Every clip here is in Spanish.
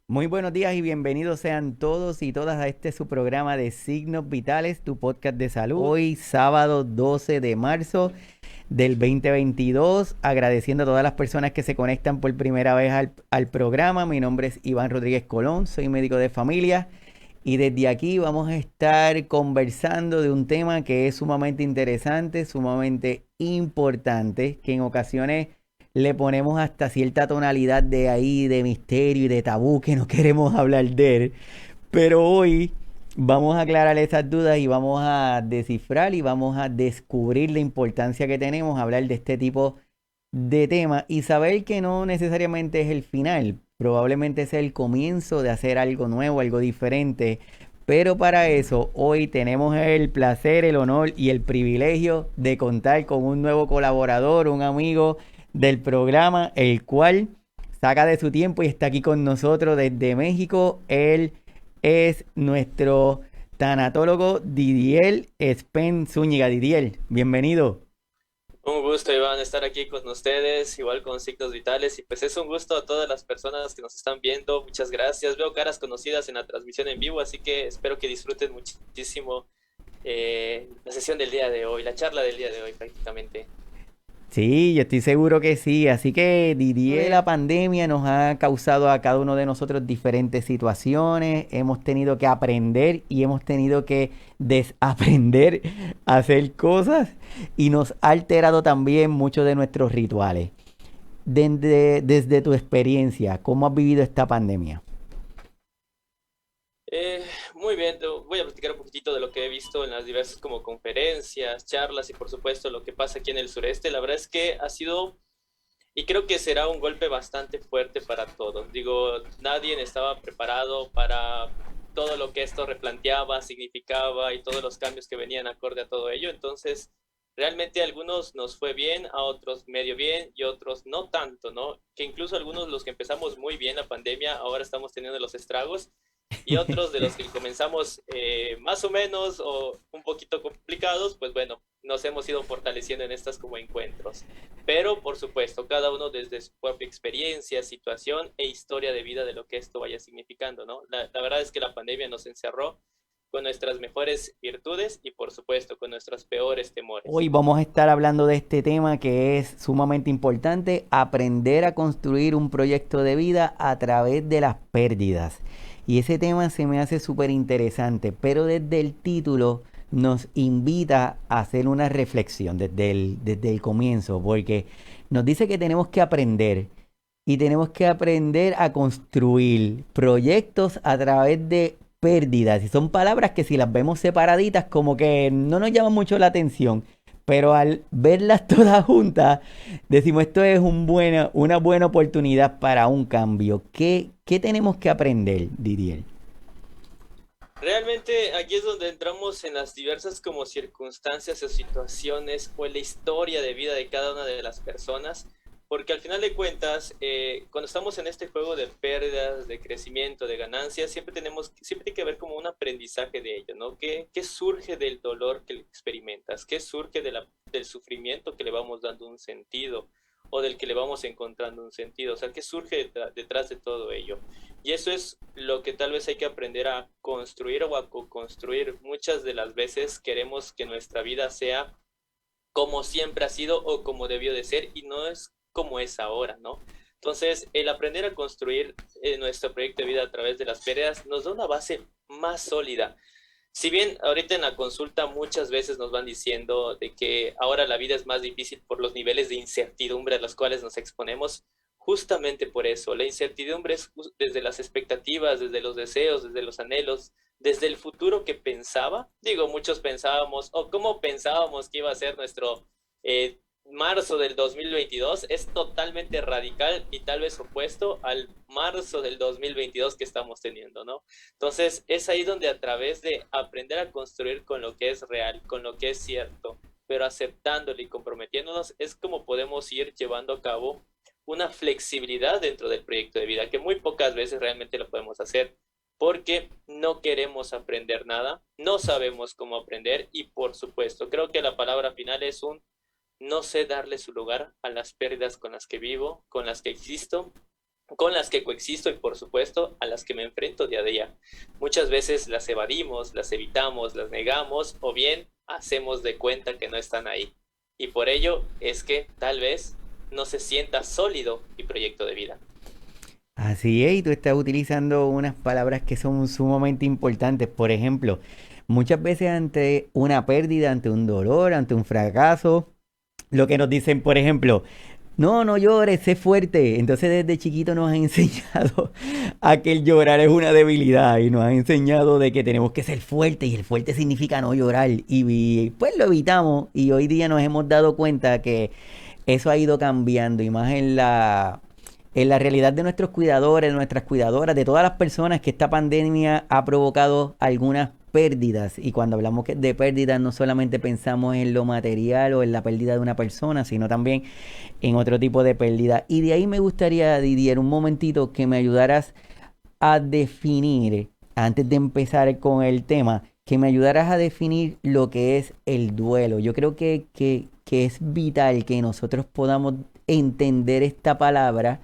Muy buenos días y bienvenidos sean todos y todas a este su programa de Signos Vitales, tu podcast de salud. Hoy, sábado 12 de marzo del 2022, agradeciendo a todas las personas que se conectan por primera vez al programa. Mi nombre es Iván Rodríguez Colón, soy médico de familia y desde aquí vamos a estar conversando de un tema que es sumamente interesante, sumamente importante, que en ocasiones le ponemos hasta cierta tonalidad de ahí, de misterio y de tabú que no queremos hablar de él. Pero hoy vamos a aclarar esas dudas y vamos a descifrar y vamos a descubrir la importancia que tenemos a hablar de este tipo de temas y saber que no necesariamente es el final, probablemente es el comienzo de hacer algo nuevo, algo diferente. Pero para eso hoy tenemos el placer, el honor y el privilegio de contar con un nuevo colaborador, un amigo del programa, el cual saca de su tiempo y está aquí con nosotros desde México. Él es nuestro tanatólogo Didier Spen Zúñiga. Didier, bienvenido. Un gusto, Iván, estar aquí con ustedes, igual con Signos Vitales, y pues es un gusto a todas las personas que nos están viendo. Muchas gracias. Veo caras conocidas en la transmisión en vivo, así que espero que disfruten muchísimo la sesión del día de hoy, la charla del día de hoy prácticamente. Sí, yo estoy seguro que sí. Así que Didier, la pandemia nos ha causado a cada uno de nosotros diferentes situaciones. Hemos tenido que aprender y hemos tenido que desaprender a hacer cosas y nos ha alterado también muchos de nuestros rituales. Desde tu experiencia, ¿cómo has vivido esta pandemia? Muy bien, voy a platicar un poquitito de lo que he visto en las diversas como conferencias, charlas y por supuesto lo que pasa aquí en el sureste. La verdad es que ha sido. Y creo que será un golpe bastante fuerte para todos. Digo, nadie estaba preparado para todo lo que esto replanteaba, significaba y todos los cambios que venían acorde a todo ello. Entonces, realmente a algunos nos fue bien, a otros medio bien y otros no tanto, ¿no? Que incluso algunos los que empezamos muy bien la pandemia, ahora estamos teniendo los estragos y otros de los que comenzamos más o menos o un poquito complicados, pues bueno, nos hemos ido fortaleciendo en estas como encuentros. Pero, por supuesto, cada uno desde su propia experiencia, situación e historia de vida de lo que esto vaya significando, ¿no? La verdad es que la pandemia nos encerró con nuestras mejores virtudes y, por supuesto, con nuestros peores temores. Hoy vamos a estar hablando de este tema que es sumamente importante, aprender a construir un proyecto de vida a través de las pérdidas. Y ese tema se me hace súper interesante, pero desde el título nos invita a hacer una reflexión desde el comienzo, porque nos dice que tenemos que aprender y tenemos que aprender a construir proyectos a través de pérdidas. Y son palabras que si las vemos separaditas como que no nos llaman mucho la atención. Pero al verlas todas juntas, decimos esto es una buena oportunidad para un cambio. ¿Qué tenemos que aprender, Didier? Realmente aquí es donde entramos en las diversas como circunstancias o situaciones o en la historia de vida de cada una de las personas, porque al final de cuentas, cuando estamos en este juego de pérdidas, de crecimiento, de ganancias, siempre tiene que haber como un aprendizaje de ello, ¿no? ¿Qué surge del dolor que experimentas? ¿Qué surge del sufrimiento que le vamos dando un sentido? O del que le vamos encontrando un sentido, o sea, ¿qué surge detrás de todo ello? Y eso es lo que tal vez hay que aprender a construir o a co-construir. Muchas de las veces queremos que nuestra vida sea como siempre ha sido o como debió de ser y no es como es ahora, ¿no? Entonces, el aprender a construir nuestro proyecto de vida a través de las pérdidas nos da una base más sólida. Si bien ahorita en la consulta muchas veces nos van diciendo de que ahora la vida es más difícil por los niveles de incertidumbre a los cuales nos exponemos, justamente por eso, la incertidumbre es desde las expectativas, desde los deseos, desde los anhelos, desde el futuro que pensaba. Digo, muchos pensábamos, o cómo pensábamos que iba a ser nuestro marzo del 2022, es totalmente radical y tal vez opuesto al marzo del 2022 que estamos teniendo, ¿no? Entonces, es ahí donde a través de aprender a construir con lo que es real, con lo que es cierto, pero aceptándolo y comprometiéndonos, es como podemos ir llevando a cabo una flexibilidad dentro del proyecto de vida, que muy pocas veces realmente lo podemos hacer porque no queremos aprender nada, no sabemos cómo aprender y por supuesto, creo que la palabra final es un no sé darle su lugar a las pérdidas con las que vivo, con las que existo con las que coexisto y por supuesto a las que me enfrento día a día. Muchas veces las evadimos, las evitamos, las negamos o bien hacemos de cuenta que no están ahí. Y por ello es que tal vez no se sienta sólido mi proyecto de vida. Así es, y tú estás utilizando unas palabras que son sumamente importantes. Por ejemplo, muchas veces ante una pérdida, ante un dolor, ante un fracaso, lo que nos dicen, por ejemplo, no, no llores, sé fuerte. Entonces desde chiquito nos han enseñado a que el llorar es una debilidad y nos han enseñado de que tenemos que ser fuertes y el fuerte significa no llorar y pues lo evitamos y hoy día nos hemos dado cuenta que eso ha ido cambiando y más en la realidad de nuestros cuidadores, de nuestras cuidadoras, de todas las personas que esta pandemia ha provocado algunas pérdidas. Y cuando hablamos de pérdidas, no solamente pensamos en lo material o en la pérdida de una persona, sino también en otro tipo de pérdida. Y de ahí me gustaría, Didier, un momentito que me ayudaras a definir, antes de empezar con el tema, que me ayudaras a definir lo que es el duelo. Yo creo que es vital que nosotros podamos entender esta palabra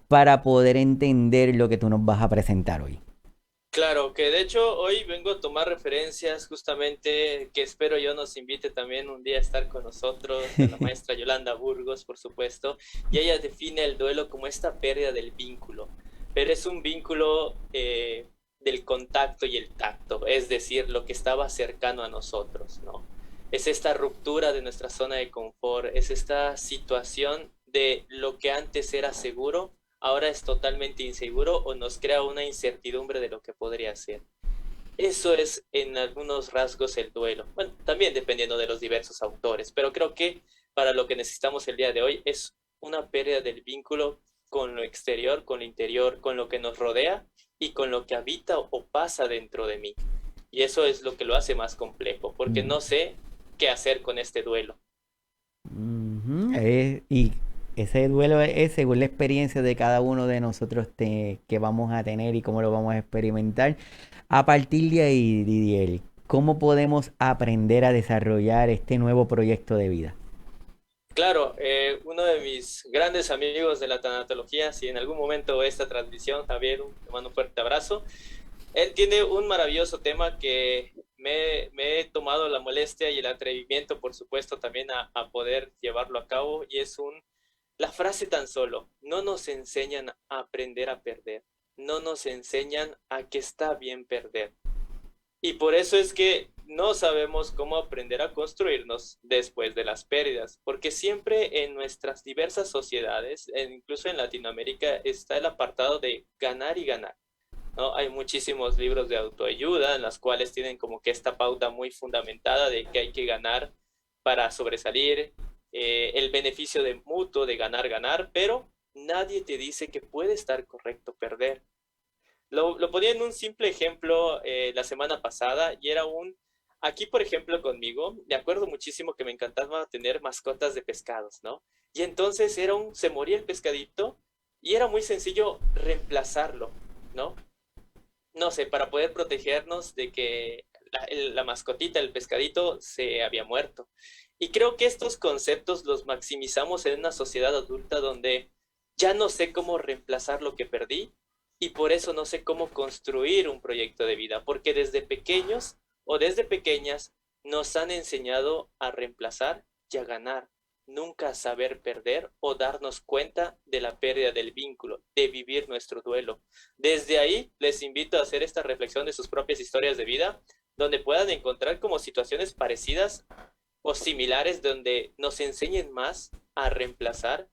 para poder entender lo que tú nos vas a presentar hoy. Claro, que de hecho hoy vengo a tomar referencias justamente que espero yo nos invite también un día a estar con nosotros, de la maestra Yolanda Burgos, por supuesto, y ella define el duelo como esta pérdida del vínculo, pero es un vínculo del contacto y el tacto, es decir, lo que estaba cercano a nosotros, ¿no? Es esta ruptura de nuestra zona de confort, es esta situación de lo que antes era seguro ahora es totalmente inseguro o nos crea una incertidumbre de lo que podría ser. Eso es en algunos rasgos el duelo. Bueno, también dependiendo de los diversos autores, pero creo que para lo que necesitamos el día de hoy es una pérdida del vínculo con lo exterior, con lo interior, con lo que nos rodea y con lo que habita o pasa dentro de mí. Y eso es lo que lo hace más complejo, porque Mm. no sé qué hacer con este duelo. Ujú, y ese duelo es según la experiencia de cada uno de nosotros que vamos a tener y cómo lo vamos a experimentar. A partir de ahí, Didier, ¿cómo podemos aprender a desarrollar este nuevo proyecto de vida? Claro, uno de mis grandes amigos de la tanatología, si en algún momento ve esta transmisión, Javier, te mando un fuerte abrazo. Él tiene un maravilloso tema que me he tomado la molestia y el atrevimiento, por supuesto, también a poder llevarlo a cabo, y es la frase tan solo, no nos enseñan a aprender a perder, no nos enseñan a que está bien perder. Y por eso es que no sabemos cómo aprender a construirnos después de las pérdidas, porque siempre en nuestras diversas sociedades, incluso en Latinoamérica, está el apartado de ganar y ganar, ¿no? Hay muchísimos libros de autoayuda en las cuales tienen como que esta pauta muy fundamentada de que hay que ganar para sobresalir, el beneficio de mutuo de ganar, ganar, pero nadie te dice que puede estar correcto perder. Lo ponía en un simple ejemplo la semana pasada y era aquí por ejemplo conmigo, me acuerdo muchísimo que me encantaba tener mascotas de pescados, ¿no? Y entonces se moría el pescadito y era muy sencillo reemplazarlo, ¿no? No sé, para poder protegernos de que la mascotita, el pescadito, se había muerto. Y creo que estos conceptos los maximizamos en una sociedad adulta donde ya no sé cómo reemplazar lo que perdí y por eso no sé cómo construir un proyecto de vida, porque desde pequeños o desde pequeñas nos han enseñado a reemplazar y a ganar, nunca a saber perder o darnos cuenta de la pérdida del vínculo, de vivir nuestro duelo. Desde ahí les invito a hacer esta reflexión de sus propias historias de vida, donde puedan encontrar como situaciones parecidas o similares donde nos enseñen más a reemplazar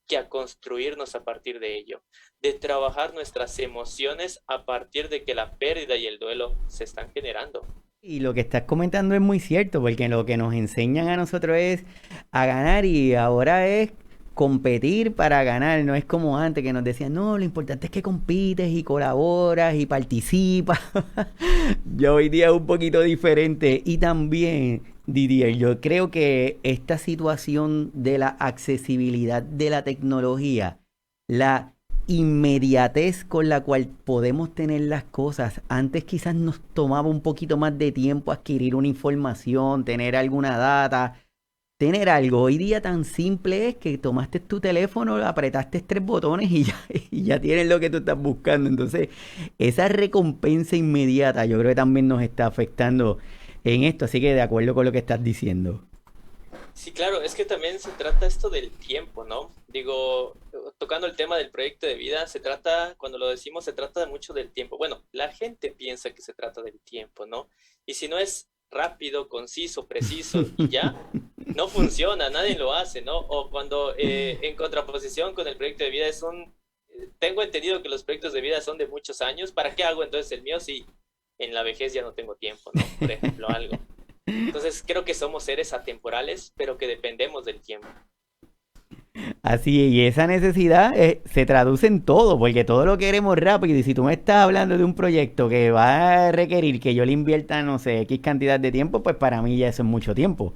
que a construirnos a partir de ello, de trabajar nuestras emociones a partir de que la pérdida y el duelo se están generando. Y lo que estás comentando es muy cierto, porque lo que nos enseñan a nosotros es a ganar y ahora es competir para ganar. No es como antes que nos decían, no, lo importante es que compites y colaboras y participas. Ya hoy día es un poquito diferente. Y también, Didier, yo creo que esta situación de la accesibilidad de la tecnología, la inmediatez con la cual podemos tener las cosas. Antes quizás nos tomaba un poquito más de tiempo adquirir una información, tener alguna data. tener algo. Hoy día tan simple es que tomaste tu teléfono, apretaste 3 botones y ya, y ya tienes lo que tú estás buscando. Entonces, esa recompensa inmediata yo creo que también nos está afectando en esto. Así que de acuerdo con lo que estás diciendo. Sí, claro, es que también se trata esto del tiempo, ¿no? Digo, tocando el tema del proyecto de vida, se trata, cuando lo decimos, se trata mucho del tiempo. Bueno, la gente piensa que se trata del tiempo, ¿no? Y si no es rápido, conciso, preciso y ya, no funciona, nadie lo hace, ¿no? O cuando en contraposición con el proyecto de vida tengo entendido que los proyectos de vida son de muchos años, ¿para qué hago entonces el mío si en la vejez ya no tengo tiempo, ¿no? Por ejemplo, algo. Entonces creo que somos seres atemporales, pero que dependemos del tiempo. Así es, y esa necesidad se traduce en todo, porque todo lo queremos rápido. Y si tú me estás hablando de un proyecto que va a requerir que yo le invierta, no sé, X cantidad de tiempo, pues para mí ya eso es mucho tiempo.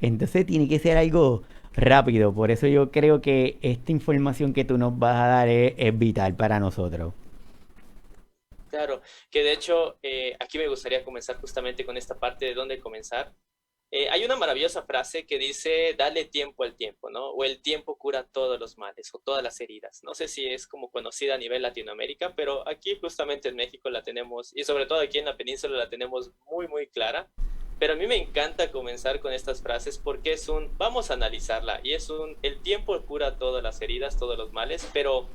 Entonces tiene que ser algo rápido. Por eso yo creo que esta información que tú nos vas a dar es vital para nosotros. Claro, que de hecho aquí me gustaría comenzar justamente con esta parte de dónde comenzar. Hay una maravillosa frase que dice, dale tiempo al tiempo, ¿no? O el tiempo cura todos los males o todas las heridas. No sé si es como conocida a nivel Latinoamérica, pero aquí justamente en México la tenemos, y sobre todo aquí en la península la tenemos muy, muy clara. Pero a mí me encanta comenzar con estas frases porque vamos a analizarla, y el tiempo cura todas las heridas, todos los males, pero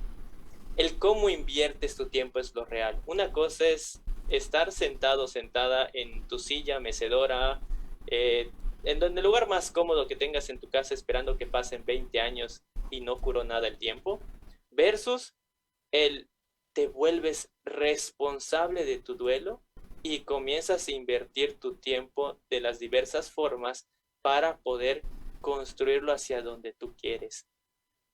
el cómo inviertes tu tiempo es lo real. Una cosa es estar sentado, sentada en tu silla mecedora, eh, en el lugar más cómodo que tengas en tu casa esperando que pasen 20 años y no curó nada el tiempo, versus el te vuelves responsable de tu duelo y comienzas a invertir tu tiempo de las diversas formas para poder construirlo hacia donde tú quieres.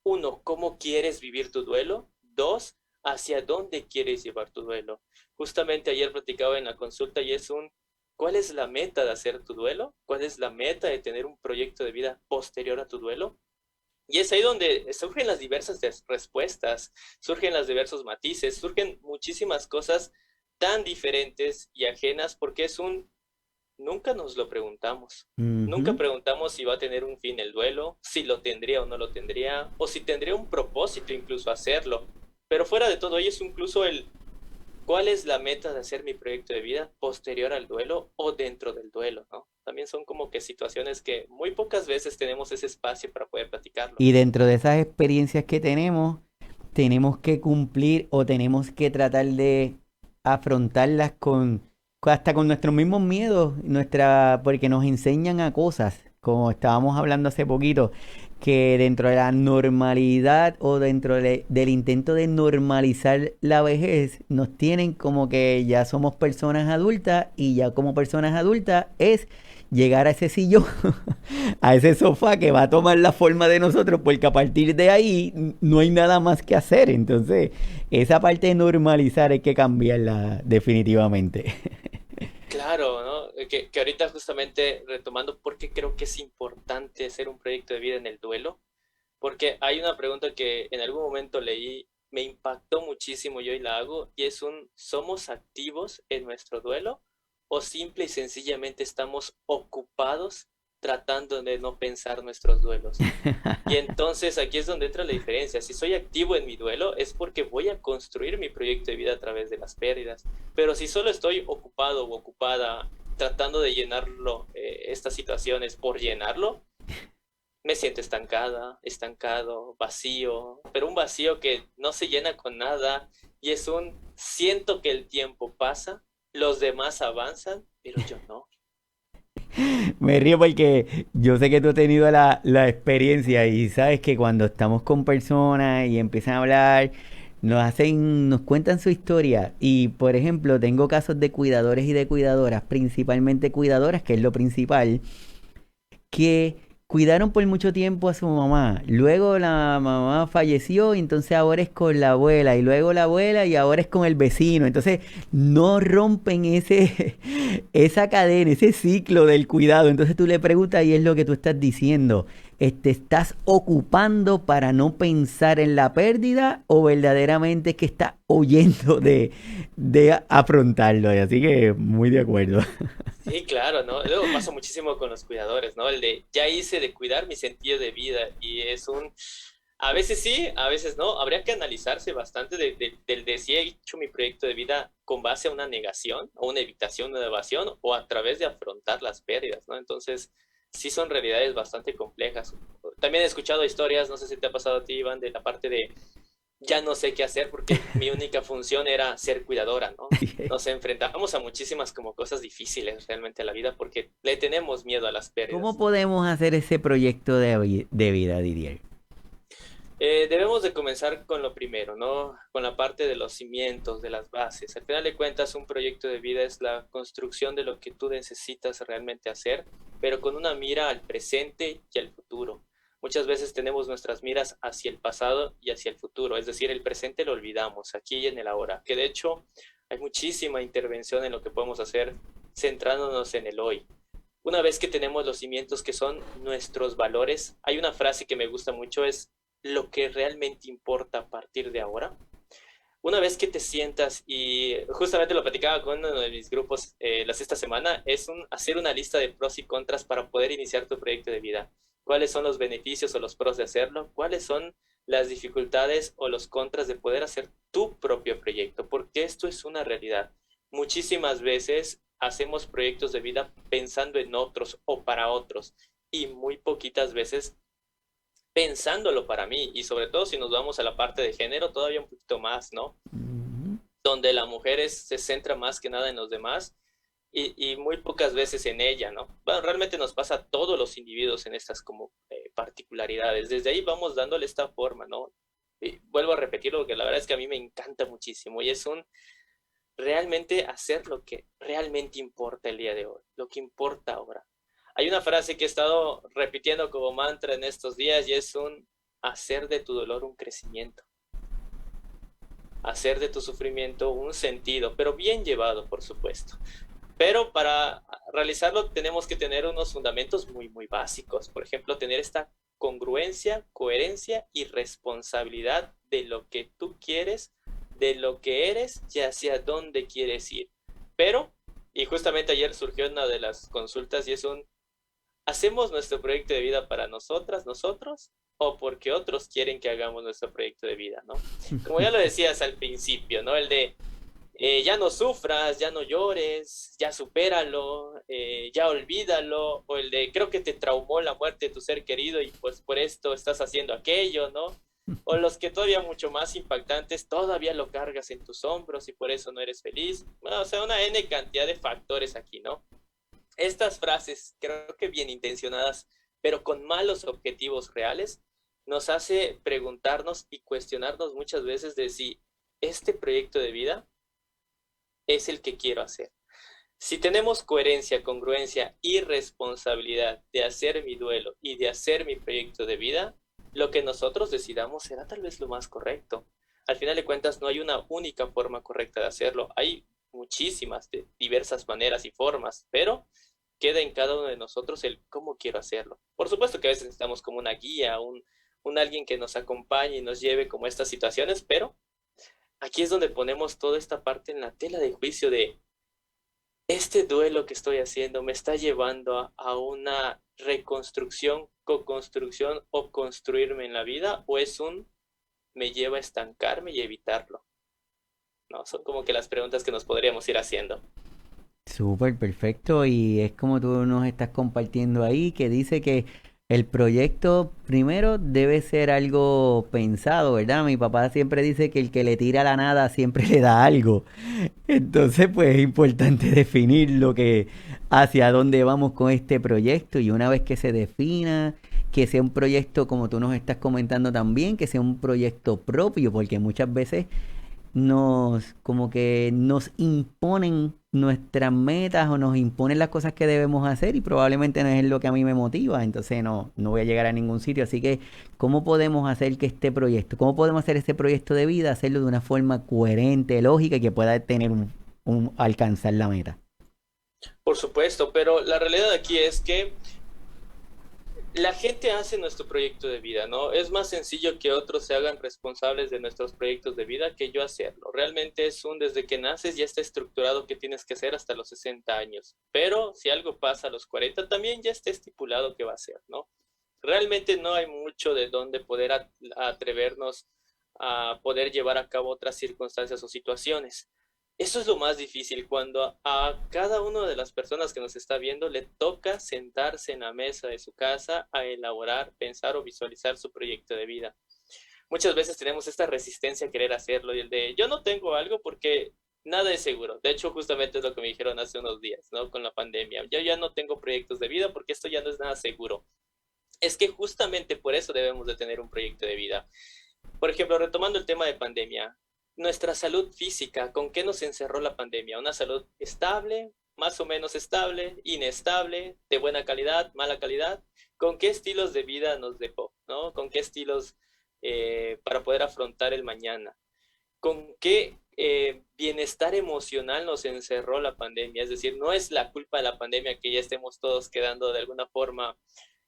Uno, ¿cómo quieres vivir tu duelo? Dos, ¿hacia dónde quieres llevar tu duelo? Justamente ayer platicaba en la consulta y ¿cuál es la meta de hacer tu duelo? ¿Cuál es la meta de tener un proyecto de vida posterior a tu duelo? Y es ahí donde surgen las diversas respuestas, surgen los diversos matices, surgen muchísimas cosas tan diferentes y ajenas porque nunca nos lo preguntamos. Nunca Ujú. preguntamos si va a tener un fin el duelo, si lo tendría o no lo tendría, o si tendría un propósito incluso hacerlo. Pero fuera de todo ello es incluso ¿cuál es la meta de hacer mi proyecto de vida posterior al duelo o dentro del duelo, ¿no? También son como que situaciones que muy pocas veces tenemos ese espacio para poder platicarlo. Y dentro de esas experiencias que tenemos que cumplir o tenemos que tratar de afrontarlas hasta con nuestros mismos miedos, porque nos enseñan a cosas, como estábamos hablando hace poquito, que dentro de la normalidad o dentro del intento de normalizar la vejez, nos tienen como que ya somos personas adultas y ya como personas adultas es llegar a ese sillón, a ese sofá que va a tomar la forma de nosotros, porque a partir de ahí no hay nada más que hacer. Entonces, esa parte de normalizar hay que cambiarla definitivamente. Claro, ¿no? Que ahorita justamente retomando por qué creo que es importante hacer un proyecto de vida en el duelo, porque hay una pregunta que en algún momento leí, me impactó muchísimo y hoy la hago, y ¿somos activos en nuestro duelo o simple y sencillamente estamos ocupados tratando de no pensar nuestros duelos? Y entonces aquí es donde entra la diferencia. Si soy activo en mi duelo es porque voy a construir mi proyecto de vida a través de las pérdidas. Pero si solo estoy ocupado o ocupada tratando de llenarlo, estas situaciones por llenarlo, me siento estancada, estancado, vacío, pero un vacío que no se llena con nada y siento que el tiempo pasa, los demás avanzan, pero yo no. Me río porque yo sé que tú has tenido la experiencia y sabes que cuando estamos con personas y empiezan a hablar, nos cuentan su historia. Y por ejemplo, tengo casos de cuidadores y de cuidadoras, principalmente cuidadoras, que es lo principal, que cuidaron por mucho tiempo a su mamá. Luego la mamá falleció y entonces ahora es con la abuela. Y luego la abuela y ahora es con el vecino. Entonces no rompen esa cadena, ese ciclo del cuidado. Entonces tú le preguntas y es lo que tú estás diciendo. ¿Te estás ocupando para no pensar en la pérdida o verdaderamente es que estás huyendo de afrontarlo? Así que muy de acuerdo. Sí, claro, ¿no? Luego pasa muchísimo con los cuidadores, ¿no? El de, ya hice de cuidar mi sentido de vida y es un, a veces sí, a veces no. Habría que analizarse bastante del de si he hecho mi proyecto de vida con base a una negación, o una evitación, una evasión, o a través de afrontar las pérdidas, ¿no? Entonces, sí son realidades bastante complejas. También he escuchado historias, no sé si te ha pasado a ti, Iván, de la parte de ya no sé qué hacer porque mi única función era ser cuidadora, ¿no? Nos enfrentamos a muchísimas como cosas difíciles realmente en la vida porque le tenemos miedo a las ¿Cómo pérdidas. podemos hacer ese proyecto de vida, Didier? Debemos de comenzar con lo primero, ¿no? Con la parte de los cimientos, de las bases. Al final de cuentas, un proyecto de vida es la construcción de lo que tú necesitas realmente hacer, pero con una mira al presente y al futuro. Muchas veces tenemos nuestras miras hacia el pasado y hacia el futuro, es decir, el presente lo olvidamos, aquí y en el ahora, que de hecho hay muchísima intervención en lo que podemos hacer centrándonos en el hoy. Una vez que tenemos los cimientos que son nuestros valores, hay una frase que me gusta mucho, es lo que realmente importa a partir de ahora. Una vez que te sientas, y justamente lo platicaba con uno de mis grupos esta semana, es hacer una lista de pros y contras para poder iniciar tu proyecto de vida. ¿Cuáles son los beneficios o los pros de hacerlo? ¿Cuáles son las dificultades o los contras de poder hacer tu propio proyecto? Porque esto es una realidad. Muchísimas veces hacemos proyectos de vida pensando en otros o para otros y muy poquitas veces pensándolo para mí, y sobre todo si nos vamos a la parte de género, todavía un poquito más, ¿no? Ujú. Donde la mujer se centra más que nada en los demás y muy pocas veces en ella, ¿no? Bueno, realmente nos pasa a todos los individuos en estas como particularidades. Desde ahí vamos dándole esta forma, ¿no? Y vuelvo a repetirlo porque la verdad es que a mí me encanta muchísimo y es un realmente hacer lo que realmente importa el día de hoy, lo que importa ahora. Hay una frase que he estado repitiendo como mantra en estos días y es un hacer de tu dolor un crecimiento, hacer de tu sufrimiento un sentido, pero bien llevado, por supuesto. Pero para realizarlo tenemos que tener unos fundamentos muy, muy básicos. Por ejemplo, tener esta congruencia, coherencia y responsabilidad de lo que tú quieres, de lo que eres y hacia dónde quieres ir. Pero, y justamente ayer surgió una de las consultas y es un, ¿hacemos nuestro proyecto de vida para nosotras, nosotros? ¿O porque otros quieren que hagamos nuestro proyecto de vida, ¿no? Como ya lo decías al principio, ¿no? El de ya no sufras, ya no llores, ya supéralo, ya olvídalo, o el de creo que te traumó la muerte de tu ser querido y pues por esto estás haciendo aquello, ¿no? O los que todavía mucho más impactantes, todavía lo cargas en tus hombros y por eso no eres feliz. Bueno, o sea, una N cantidad de factores aquí, ¿no? Estas frases, creo que bien intencionadas, pero con malos objetivos reales, nos hace preguntarnos y cuestionarnos muchas veces de si este proyecto de vida es el que quiero hacer. Si tenemos coherencia, congruencia y responsabilidad de hacer mi duelo y de hacer mi proyecto de vida, lo que nosotros decidamos será tal vez lo más correcto. Al final de cuentas, no hay una única forma correcta de hacerlo. Hay muchísimas, de diversas maneras y formas, pero queda en cada uno de nosotros el cómo quiero hacerlo. Por supuesto que a veces necesitamos como una guía, un alguien que nos acompañe y nos lleve como estas situaciones, pero aquí es donde ponemos toda esta parte en la tela de juicio de este duelo que estoy haciendo me está llevando a una reconstrucción, co-construcción o construirme en la vida, o es un me lleva a estancarme y evitarlo, ¿no? Son como que las preguntas que nos podríamos ir haciendo. Súper perfecto y es como tú nos estás compartiendo ahí, que dice que el proyecto primero debe ser algo pensado, ¿verdad? Mi papá siempre dice que el que le tira a la nada siempre le da algo. Entonces, pues es importante definir lo que, hacia dónde vamos con este proyecto y una vez que se defina, que sea un proyecto como tú nos estás comentando también, que sea un proyecto propio, porque muchas veces nos como que nos imponen nuestras metas o nos imponen las cosas que debemos hacer y probablemente no es lo que a mí me motiva, entonces no voy a llegar a ningún sitio. Así que, ¿cómo podemos hacer que este proyecto, cómo podemos hacer este proyecto de vida, hacerlo de una forma coherente, lógica y que pueda tener alcanzar la meta? Por supuesto, pero la realidad aquí es que La gente hace nuestro proyecto de vida, ¿no? Es más sencillo que otros se hagan responsables de nuestros proyectos de vida que yo hacerlo. Realmente desde que naces ya está estructurado qué tienes que hacer hasta los 60 años. Pero si algo pasa a los 40, también ya está estipulado qué va a ser, ¿no? Realmente no hay mucho de dónde poder atrevernos a poder llevar a cabo otras circunstancias o situaciones. Eso es lo más difícil, cuando a cada una de las personas que nos está viendo le toca sentarse en la mesa de su casa a elaborar, pensar o visualizar su proyecto de vida. Muchas veces tenemos esta resistencia a querer hacerlo y el de yo no tengo algo porque nada es seguro. De hecho, justamente es lo que me dijeron hace unos días, ¿no? Con la pandemia. Yo ya no tengo proyectos de vida porque esto ya no es nada seguro. Es que justamente por eso debemos de tener un proyecto de vida. Por ejemplo, retomando el tema de pandemia, nuestra salud física, ¿con qué nos encerró la pandemia? ¿Una salud estable, más o menos estable, inestable, de buena calidad, mala calidad? ¿Con qué estilos de vida nos dejó? ¿No? ¿Con qué estilos para poder afrontar el mañana? ¿Con qué bienestar emocional nos encerró la pandemia? Es decir, no es la culpa de la pandemia que ya estemos todos quedando de alguna forma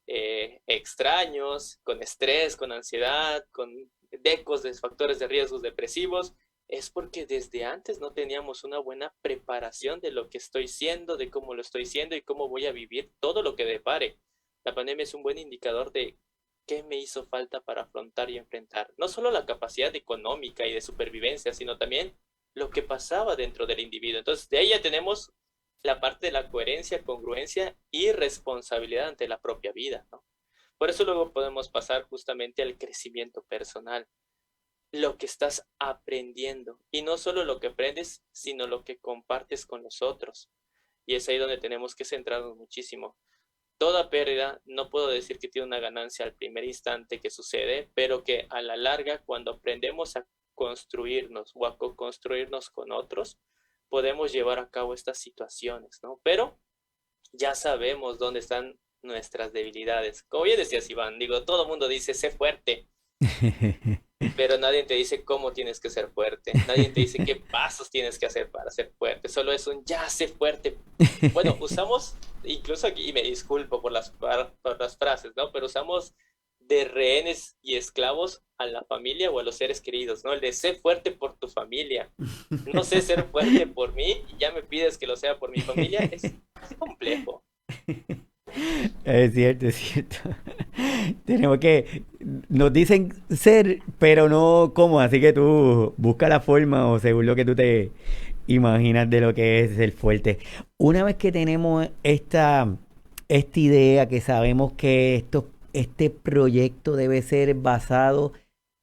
extraños, con estrés, con ansiedad, con decos de factores de riesgos depresivos, es porque desde antes no teníamos una buena preparación de lo que estoy siendo, de cómo lo estoy siendo y cómo voy a vivir todo lo que depare. La pandemia es un buen indicador de qué me hizo falta para afrontar y enfrentar, no solo la capacidad económica y de supervivencia, sino también lo que pasaba dentro del individuo. Entonces, de ahí ya tenemos la parte de la coherencia, congruencia y responsabilidad ante la propia vida, ¿no? Por eso luego podemos pasar justamente al crecimiento personal, lo que estás aprendiendo, y no solo lo que aprendes, sino lo que compartes con los otros. Y es ahí donde tenemos que centrarnos muchísimo. Toda pérdida, no puedo decir que tiene una ganancia al primer instante que sucede, pero que a la larga, cuando aprendemos a construirnos o a co-construirnos con otros, podemos llevar a cabo estas situaciones, ¿no? Pero ya sabemos dónde están nuestras debilidades. Como bien decías, Iván, digo, todo el mundo dice, sé fuerte, pero nadie te dice cómo tienes que ser fuerte, nadie te dice qué pasos tienes que hacer para ser fuerte, solo es un ya sé fuerte. Bueno, usamos, incluso aquí, y me disculpo por las frases, ¿no? Pero usamos de rehenes y esclavos a la familia o a los seres queridos, ¿no? El de sé fuerte por tu familia. No sé ser fuerte por mí y ya me pides que lo sea por mi familia. Es complejo. Es cierto, es cierto. Tenemos que, nos dicen ser, pero no cómo, así que tú busca la forma o según lo que tú te imaginas de lo que es el fuerte. Una vez que tenemos esta idea, que sabemos que este proyecto debe ser basado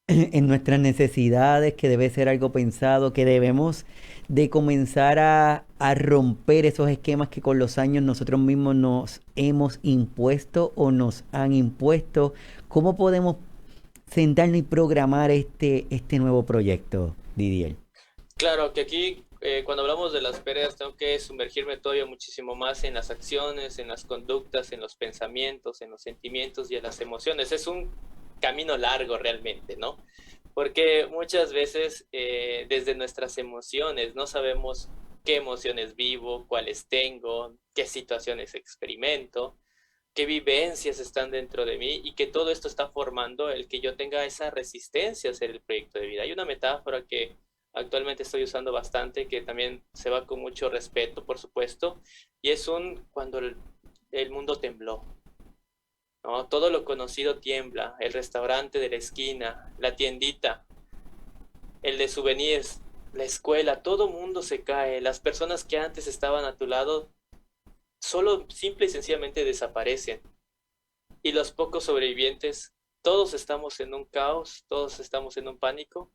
en nuestras necesidades, que debe ser algo pensado, que debemos de comenzar a romper esos esquemas que con los años nosotros mismos nos hemos impuesto o nos han impuesto. ¿Cómo podemos sentarnos y programar este nuevo proyecto, Didier? Claro que aquí, cuando hablamos de las pérdidas, tengo que sumergirme todavía muchísimo más en las acciones, en las conductas, en los pensamientos, en los sentimientos y en las emociones. Es un camino largo realmente, ¿no? Porque muchas veces desde nuestras emociones no sabemos qué emociones vivo, cuáles tengo, qué situaciones experimento, qué vivencias están dentro de mí y que todo esto está formando el que yo tenga esa resistencia a hacer el proyecto de vida. Hay una metáfora que actualmente estoy usando bastante, que también se va con mucho respeto, por supuesto, y es cuando el mundo tembló, ¿no? Todo lo conocido tiembla, el restaurante de la esquina, la tiendita, el de souvenirs, la escuela, todo mundo se cae, las personas que antes estaban a tu lado solo simple y sencillamente desaparecen. Y los pocos sobrevivientes, todos estamos en un caos, todos estamos en un pánico,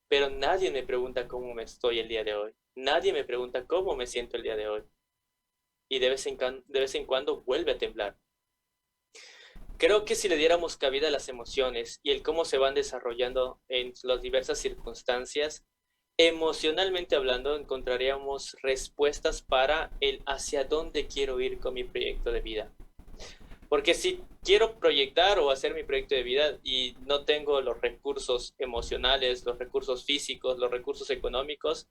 pero nadie me pregunta cómo me estoy el día de hoy. Nadie me pregunta cómo me siento el día de hoy. Y de vez en cuando vuelve a temblar. Creo que si le diéramos cabida a las emociones y el cómo se van desarrollando en las diversas circunstancias, emocionalmente hablando, encontraríamos respuestas para el hacia dónde quiero ir con mi proyecto de vida. Porque si quiero proyectar o hacer mi proyecto de vida y no tengo los recursos emocionales, los recursos físicos, los recursos económicos,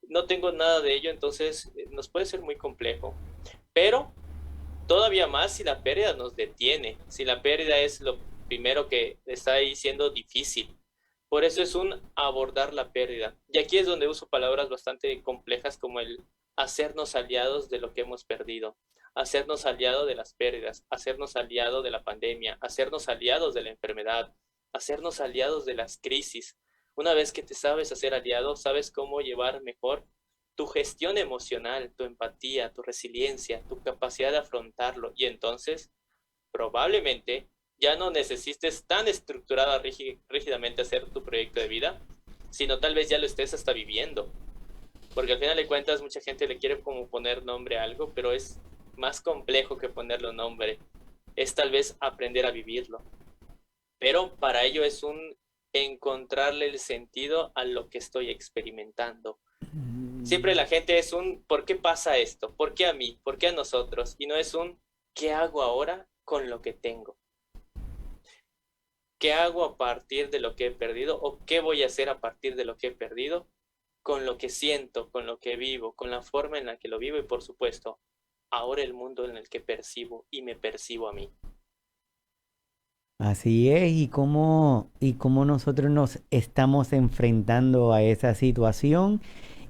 no tengo nada de ello, entonces nos puede ser muy complejo. Pero todavía más si la pérdida nos detiene, si la pérdida es lo primero que está ahí siendo difícil. Por eso es un abordar la pérdida. Y aquí es donde uso palabras bastante complejas como el hacernos aliados de lo que hemos perdido, hacernos aliados de las pérdidas, hacernos aliados de la pandemia, hacernos aliados de la enfermedad, hacernos aliados de las crisis. Una vez que te sabes hacer aliado, sabes cómo llevar mejor tu gestión emocional, tu empatía, tu resiliencia, tu capacidad de afrontarlo. Y entonces, probablemente, ya no necesites tan estructurada, rígidamente hacer tu proyecto de vida, sino tal vez ya lo estés hasta viviendo. Porque al final de cuentas, mucha gente le quiere como poner nombre a algo, pero es más complejo que ponerle un nombre. Es tal vez aprender a vivirlo. Pero para ello es un encontrarle el sentido a lo que estoy experimentando. Siempre la gente es un ¿por qué pasa esto? ¿Por qué a mí? ¿Por qué a nosotros? Y no es un ¿qué hago ahora con lo que tengo? ¿Qué hago a partir de lo que he perdido? ¿O qué voy a hacer a partir de lo que he perdido? Con lo que siento, con lo que vivo, con la forma en la que lo vivo y por supuesto, ahora el mundo en el que percibo y me percibo a mí. Así es, y cómo nosotros nos estamos enfrentando a esa situación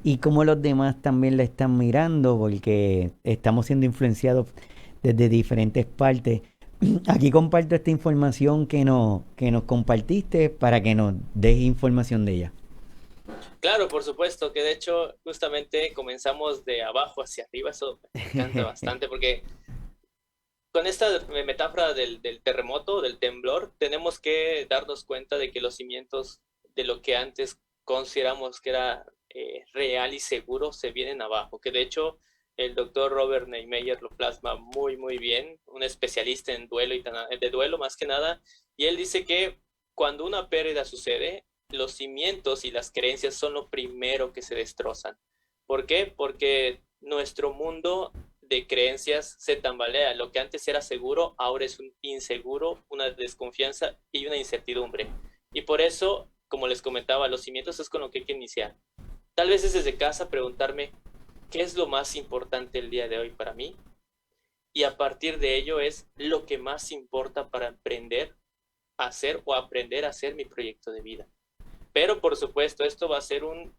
y cómo los demás también la están mirando, porque estamos siendo influenciados desde diferentes partes. Aquí comparto esta información que nos compartiste para que nos des información de ella. Claro, por supuesto, que de hecho justamente comenzamos de abajo hacia arriba, eso me encanta bastante porque con esta metáfora del terremoto, del temblor, tenemos que darnos cuenta de que los cimientos de lo que antes consideramos que era real y seguro se vienen abajo, que de hecho el doctor Robert Neymeyer lo plasma muy, muy bien, un especialista en duelo y de duelo más que nada, y él dice que cuando una pérdida sucede, los cimientos y las creencias son lo primero que se destrozan. ¿Por qué? Porque nuestro mundo de creencias se tambalea. Lo que antes era seguro, ahora es un inseguro, una desconfianza y una incertidumbre. Y por eso, como les comentaba, los cimientos es con lo que hay que iniciar. Tal vez es desde casa preguntarme, ¿qué es lo más importante el día de hoy para mí? Y a partir de ello es lo que más importa para emprender, hacer o aprender a hacer mi proyecto de vida. Pero por supuesto, esto va a ser un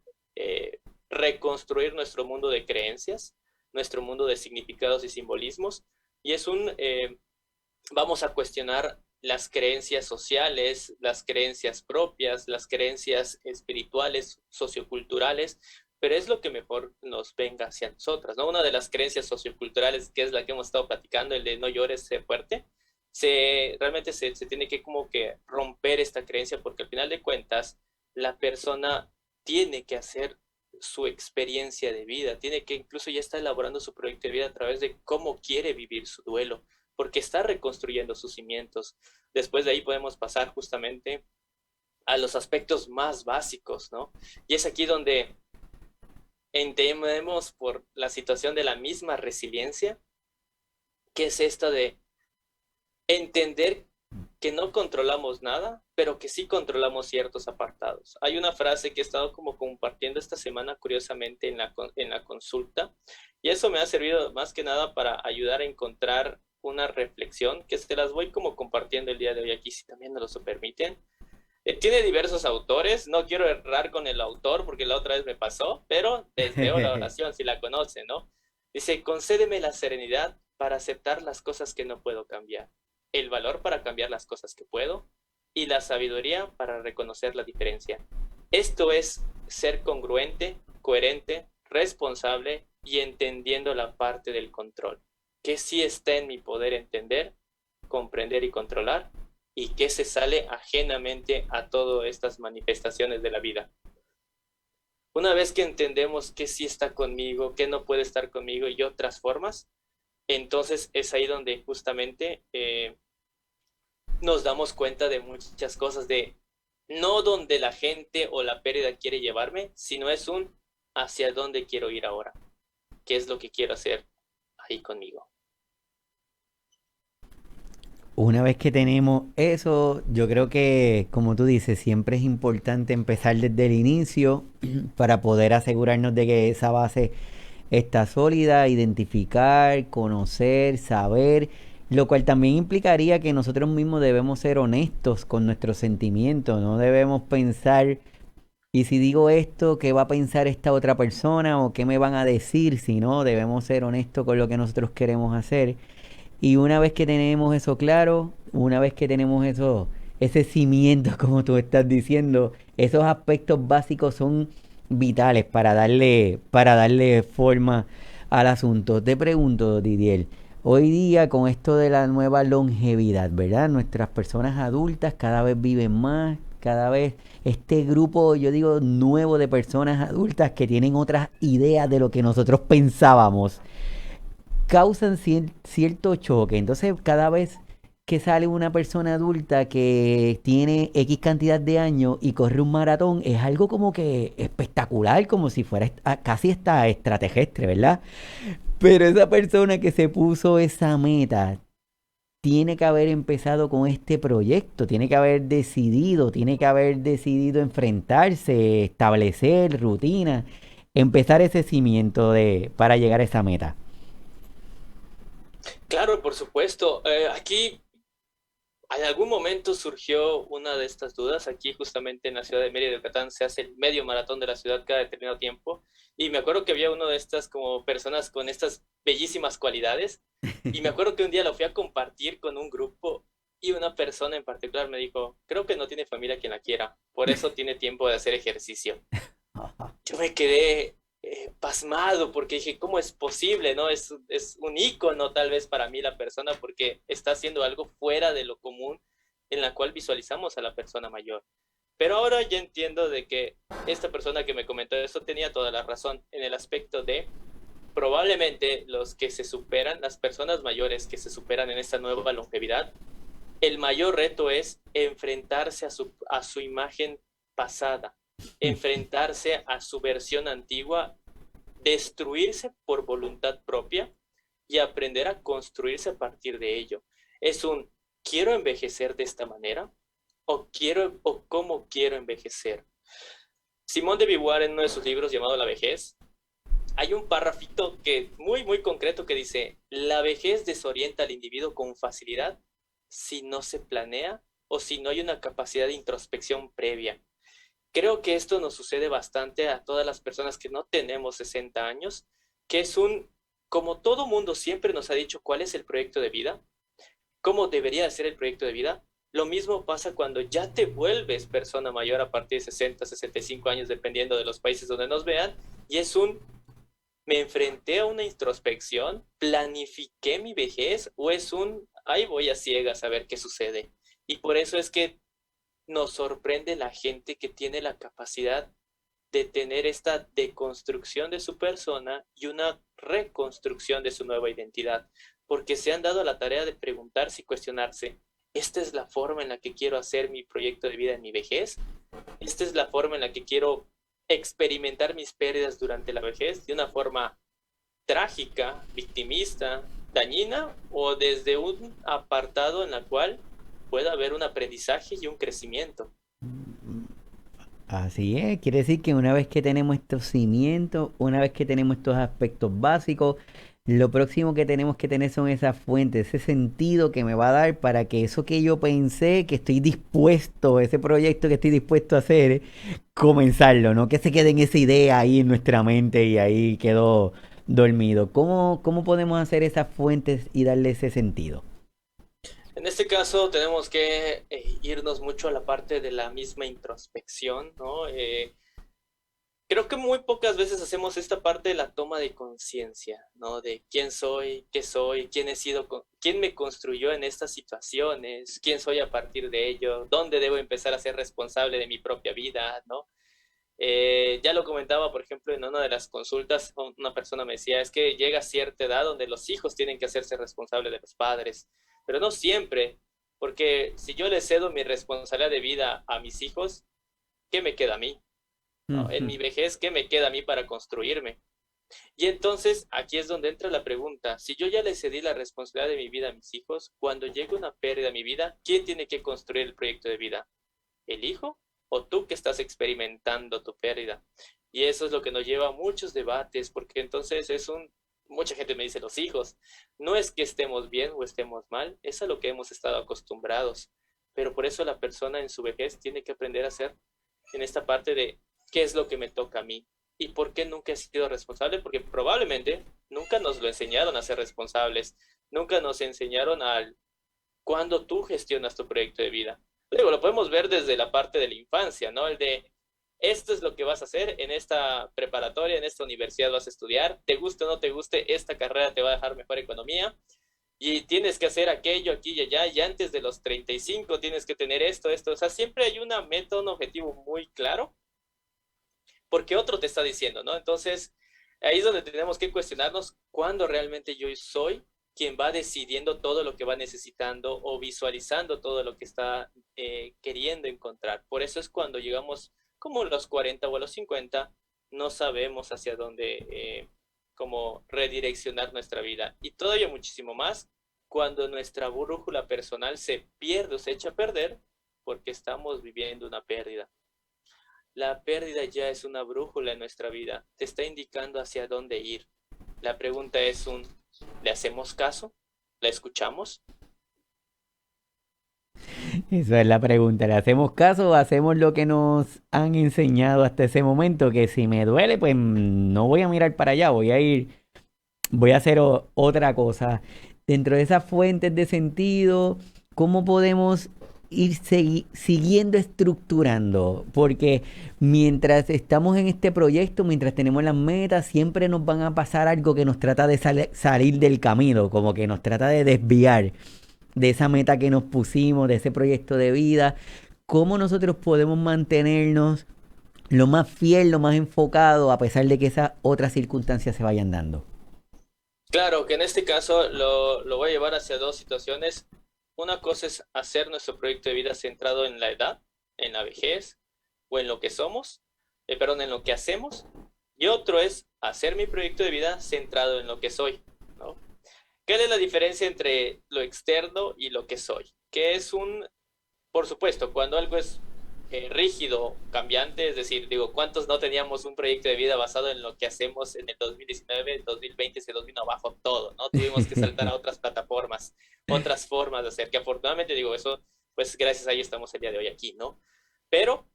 reconstruir nuestro mundo de creencias, nuestro mundo de significados y simbolismos, y es vamos a cuestionar las creencias sociales, las creencias propias, las creencias espirituales, socioculturales, pero es lo que mejor nos venga hacia nosotras, ¿no? Una de las creencias socioculturales, que es la que hemos estado platicando, el de no llores, sé fuerte, realmente se tiene que como que romper esta creencia porque al final de cuentas la persona tiene que hacer su experiencia de vida, tiene que incluso ya está elaborando su proyecto de vida a través de cómo quiere vivir su duelo, porque está reconstruyendo sus cimientos. Después de ahí podemos pasar justamente a los aspectos más básicos, ¿no? Y es aquí donde entendemos por la situación de la misma resiliencia, que es esta de entender que no controlamos nada, pero que sí controlamos ciertos apartados. Hay una frase que he estado como compartiendo esta semana curiosamente en la consulta, y eso me ha servido más que nada para ayudar a encontrar una reflexión que se las voy como compartiendo el día de hoy aquí, si también me lo permiten. Tiene diversos autores, no quiero errar con el autor porque la otra vez me pasó, pero les leo la oración si la conocen, ¿no? Dice, concédeme la serenidad para aceptar las cosas que no puedo cambiar, el valor para cambiar las cosas que puedo y la sabiduría para reconocer la diferencia. Esto es ser congruente, coherente, responsable y entendiendo la parte del control, que sí está en mi poder entender, comprender y controlar, y que se sale ajenamente a todas estas manifestaciones de la vida. Una vez que entendemos que sí está conmigo, que no puede estar conmigo y otras formas, entonces es ahí donde justamente nos damos cuenta de muchas cosas, de no donde la gente o la pérdida quiere llevarme, sino es un hacia dónde quiero ir ahora, qué es lo que quiero hacer ahí conmigo. Una vez que tenemos eso, yo creo que, como tú dices, siempre es importante empezar desde el inicio para poder asegurarnos de que esa base está sólida, identificar, conocer, saber, lo cual también implicaría que nosotros mismos debemos ser honestos con nuestros sentimientos, no debemos pensar, y si digo esto, ¿qué va a pensar esta otra persona o qué me van a decir? Si no, debemos ser honestos con lo que nosotros queremos hacer. Y una vez que tenemos eso claro, una vez que tenemos eso, ese cimiento, como tú estás diciendo, esos aspectos básicos son vitales para darle forma al asunto. Te pregunto, Didier, hoy día con esto de la nueva longevidad, ¿verdad? Nuestras personas adultas cada vez viven más, cada vez este grupo, yo digo, nuevo de personas adultas que tienen otras ideas de lo que nosotros pensábamos causan cierto choque. Entonces, cada vez que sale una persona adulta que tiene X cantidad de años y corre un maratón, es algo como que espectacular, como si fuera casi esta extraterrestre, ¿verdad? Pero esa persona que se puso esa meta tiene que haber empezado con este proyecto, tiene que haber decidido enfrentarse, establecer rutina, empezar ese cimiento para llegar a esa meta. Claro, por supuesto. Aquí en algún momento surgió una de estas dudas. Aquí justamente en la ciudad de Mérida, Yucatán, se hace el medio maratón de la ciudad cada determinado tiempo. Y me acuerdo que había uno de estas como personas con estas bellísimas cualidades. Y me acuerdo que un día lo fui a compartir con un grupo y una persona en particular me dijo, creo que no tiene familia quien la quiera, por eso tiene tiempo de hacer ejercicio. Yo me quedé pasmado porque dije, ¿cómo es posible? ¿No? Es un ícono tal vez para mí la persona porque está haciendo algo fuera de lo común en la cual visualizamos a la persona mayor. Pero ahora ya entiendo de que esta persona que me comentó eso tenía toda la razón en el aspecto de probablemente los que se superan, las personas mayores que se superan en esta nueva longevidad, el mayor reto es enfrentarse a su imagen pasada, enfrentarse a su versión antigua, destruirse por voluntad propia y aprender a construirse a partir de ello. Es un quiero envejecer de esta manera o cómo quiero envejecer. Simón de Beauvoir en uno de sus libros llamado La vejez, hay un párrafito que muy concreto que dice, la vejez desorienta al individuo con facilidad si no se planea o si no hay una capacidad de introspección previa. Creo que esto nos sucede bastante a todas las personas que no tenemos 60 años, que es como todo mundo siempre nos ha dicho cuál es el proyecto de vida, cómo debería ser el proyecto de vida, lo mismo pasa cuando ya te vuelves persona mayor a partir de 60, 65 años, dependiendo de los países donde nos vean, y me enfrenté a una introspección, planifiqué mi vejez, o ahí voy a ciegas a ver qué sucede. Y por eso es que nos sorprende la gente que tiene la capacidad de tener esta deconstrucción de su persona y una reconstrucción de su nueva identidad, porque se han dado a la tarea de preguntarse y cuestionarse, ¿esta es la forma en la que quiero hacer mi proyecto de vida en mi vejez? ¿Esta es la forma en la que quiero experimentar mis pérdidas durante la vejez de una forma trágica, victimista, dañina o desde un apartado en la cual pueda haber un aprendizaje y un crecimiento? Así es, quiere decir que una vez que tenemos estos cimientos, una vez que tenemos estos aspectos básicos, lo próximo que tenemos que tener son esas fuentes, ese sentido que me va a dar para que eso que yo pensé, que estoy dispuesto, ese proyecto que estoy dispuesto a hacer, comenzarlo, no que se quede en esa idea ahí en nuestra mente y ahí quedó dormido. ¿Cómo podemos hacer esas fuentes y darle ese sentido? En este caso tenemos que irnos mucho a la parte de la misma introspección, ¿no? Creo que muy pocas veces hacemos esta parte de la toma de conciencia, ¿no? De quién soy, quién he sido, quién me construyó en estas situaciones, quién soy a partir de ello, dónde debo empezar a ser responsable de mi propia vida, ¿no? Ya lo comentaba, por ejemplo, en una de las consultas, una persona me decía, es que llega a cierta edad donde los hijos tienen que hacerse responsables de los padres, pero no siempre, porque si yo le cedo mi responsabilidad de vida a mis hijos, ¿qué me queda a mí? ¿No? En Ujú. mi vejez, ¿qué me queda a mí para construirme? Y entonces aquí es donde entra la pregunta, si yo ya le cedí la responsabilidad de mi vida a mis hijos, cuando llegue una pérdida a mi vida, ¿quién tiene que construir el proyecto de vida? ¿El hijo o tú que estás experimentando tu pérdida? Y eso es lo que nos lleva a muchos debates, porque entonces mucha gente me dice los hijos, no es que estemos bien o estemos mal, es a lo que hemos estado acostumbrados, pero por eso la persona en su vejez tiene que aprender a hacer en esta parte de qué es lo que me toca a mí y por qué nunca he sido responsable, porque probablemente nunca nos lo enseñaron a ser responsables, nunca nos enseñaron al cuando tú gestionas tu proyecto de vida. Luego lo podemos ver desde la parte de la infancia, ¿no? El de esto es lo que vas a hacer en esta preparatoria, en esta universidad vas a estudiar, te guste o no te guste, esta carrera te va a dejar mejor economía y tienes que hacer aquello aquí y allá, y antes de los 35 tienes que tener esto, o sea, siempre hay una meta, un objetivo muy claro, porque otro te está diciendo, ¿no? Entonces, ahí es donde tenemos que cuestionarnos cuándo realmente yo soy quien va decidiendo todo lo que va necesitando o visualizando todo lo que está queriendo encontrar. Por eso es cuando llegamos como a los 40 o a los 50, no sabemos hacia dónde, cómo redireccionar nuestra vida. Y todavía muchísimo más cuando nuestra brújula personal se pierde o se echa a perder porque estamos viviendo una pérdida. La pérdida ya es una brújula en nuestra vida, te está indicando hacia dónde ir. La pregunta es ¿le hacemos caso? ¿La escuchamos? Esa es la pregunta. ¿Le hacemos caso o hacemos lo que nos han enseñado hasta ese momento? Que si me duele, pues no voy a mirar para allá, voy a hacer otra cosa. Dentro de esas fuentes de sentido, ¿cómo podemos ir siguiendo estructurando? Porque mientras estamos en este proyecto, mientras tenemos las metas, siempre nos van a pasar algo que nos trata de salir del camino, como que nos trata de desviar de esa meta que nos pusimos, de ese proyecto de vida. ¿Cómo nosotros podemos mantenernos lo más fiel, lo más enfocado, a pesar de que esas otras circunstancias se vayan dando? Claro, que en este caso lo voy a llevar hacia dos situaciones. Una cosa es hacer nuestro proyecto de vida centrado en la edad, en la vejez o en lo que somos, perdón, en lo que hacemos. Y otro es hacer mi proyecto de vida centrado en lo que soy, ¿no? ¿Qué es la diferencia entre lo externo y lo que soy? Que es por supuesto, cuando algo es rígido, cambiante, es decir, digo, ¿cuántos no teníamos un proyecto de vida basado en lo que hacemos en el 2019, el 2020 se nos vino abajo todo, ¿no? Tuvimos que saltar a otras plataformas, otras formas de hacer, que afortunadamente, digo, eso, pues gracias a ello estamos el día de hoy aquí, ¿no? Pero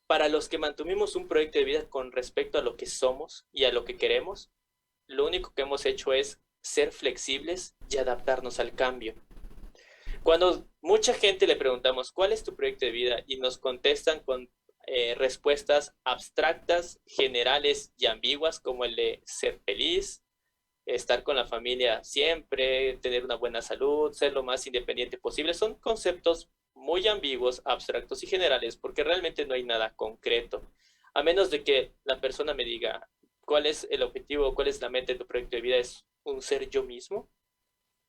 para los que mantuvimos un proyecto de vida con respecto a lo que somos y a lo que queremos, lo único que hemos hecho es ser flexibles y adaptarnos al cambio. Cuando mucha gente le preguntamos, ¿cuál es tu proyecto de vida? Y nos contestan con respuestas abstractas, generales y ambiguas, como el de ser feliz, estar con la familia siempre, tener una buena salud, ser lo más independiente posible. Son conceptos muy ambiguos, abstractos y generales, porque realmente no hay nada concreto. A menos de que la persona me diga, ¿cuál es el objetivo, cuál es la meta de tu proyecto de vida? ¿Es un ser yo mismo?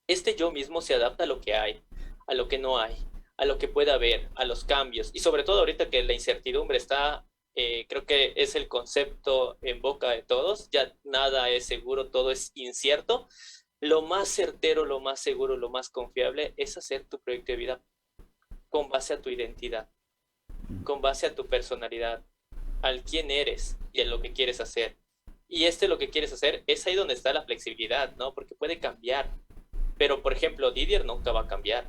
Este yo mismo se adapta a lo que hay, a lo que no hay, a lo que pueda haber, a los cambios. Y sobre todo ahorita que la incertidumbre está, creo que es el concepto en boca de todos, ya nada es seguro, todo es incierto. Lo más certero, lo más seguro, lo más confiable es hacer tu proyecto de vida con base a tu identidad, con base a tu personalidad, al quién eres y a lo que quieres hacer. Y lo que quieres hacer es ahí donde está la flexibilidad, ¿no? Porque puede cambiar. Pero, por ejemplo, Didier nunca va a cambiar.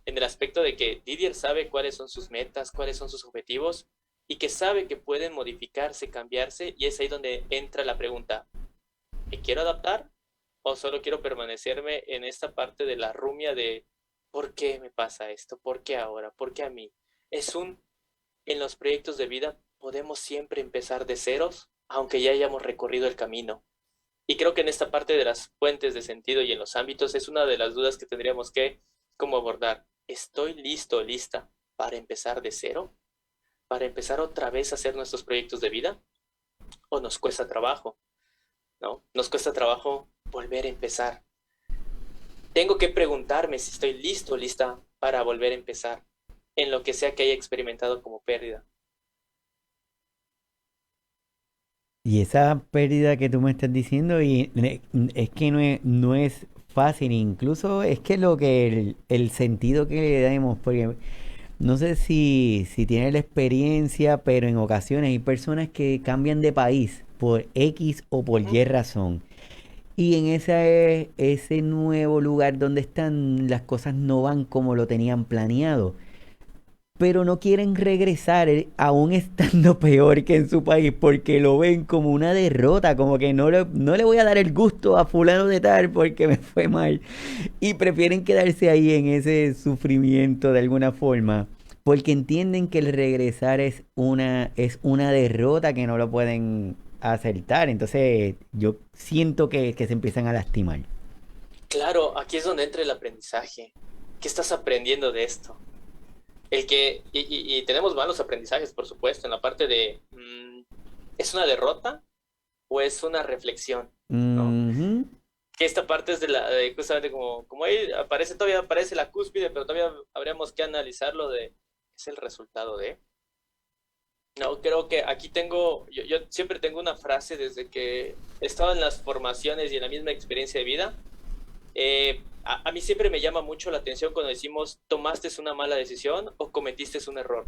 En el aspecto de que Didier sabe cuáles son sus metas, cuáles son sus objetivos, y que sabe que pueden modificarse, cambiarse, y es ahí donde entra la pregunta, ¿me quiero adaptar? ¿O solo quiero permanecerme en esta parte de la rumia de ¿por qué me pasa esto? ¿Por qué ahora? ¿Por qué a mí? En los proyectos de vida podemos siempre empezar de ceros, aunque ya hayamos recorrido el camino. Y creo que en esta parte de las fuentes de sentido y en los ámbitos es una de las dudas que tendríamos que como abordar. ¿Estoy listo, lista para empezar de cero? ¿Para empezar otra vez a hacer nuestros proyectos de vida? ¿O nos cuesta trabajo? ¿No? Nos cuesta trabajo volver a empezar. Tengo que preguntarme si estoy listo, lista para volver a empezar en lo que sea que haya experimentado como pérdida. Y esa pérdida que tú me estás diciendo, es que no es fácil, incluso es que el sentido que le damos, porque No sé si tienes la experiencia, pero en ocasiones hay personas que cambian de país por X o por Ujú. Y razón. Y en ese nuevo lugar donde están, las cosas no van como lo tenían planeado. Pero no quieren regresar aún estando peor que en su país porque lo ven como una derrota, como que no le voy a dar el gusto a fulano de tal porque me fue mal. Y prefieren quedarse ahí en ese sufrimiento de alguna forma porque entienden que el regresar es una derrota que no lo pueden acertar. Entonces yo siento que se empiezan a lastimar. Claro, aquí es donde entra el aprendizaje. ¿Qué estás aprendiendo de esto? Y tenemos malos aprendizajes, por supuesto, en la parte de, ¿es una derrota o es una reflexión? ¿No? Ujú. Que esta parte es justamente como ahí todavía aparece la cúspide, pero todavía habríamos que analizarlo de, ¿es el resultado de? No, creo que aquí yo siempre tengo una frase desde que he estado en las formaciones y en la misma experiencia de vida. A mí siempre me llama mucho la atención cuando decimos, tomaste una mala decisión o cometiste un error.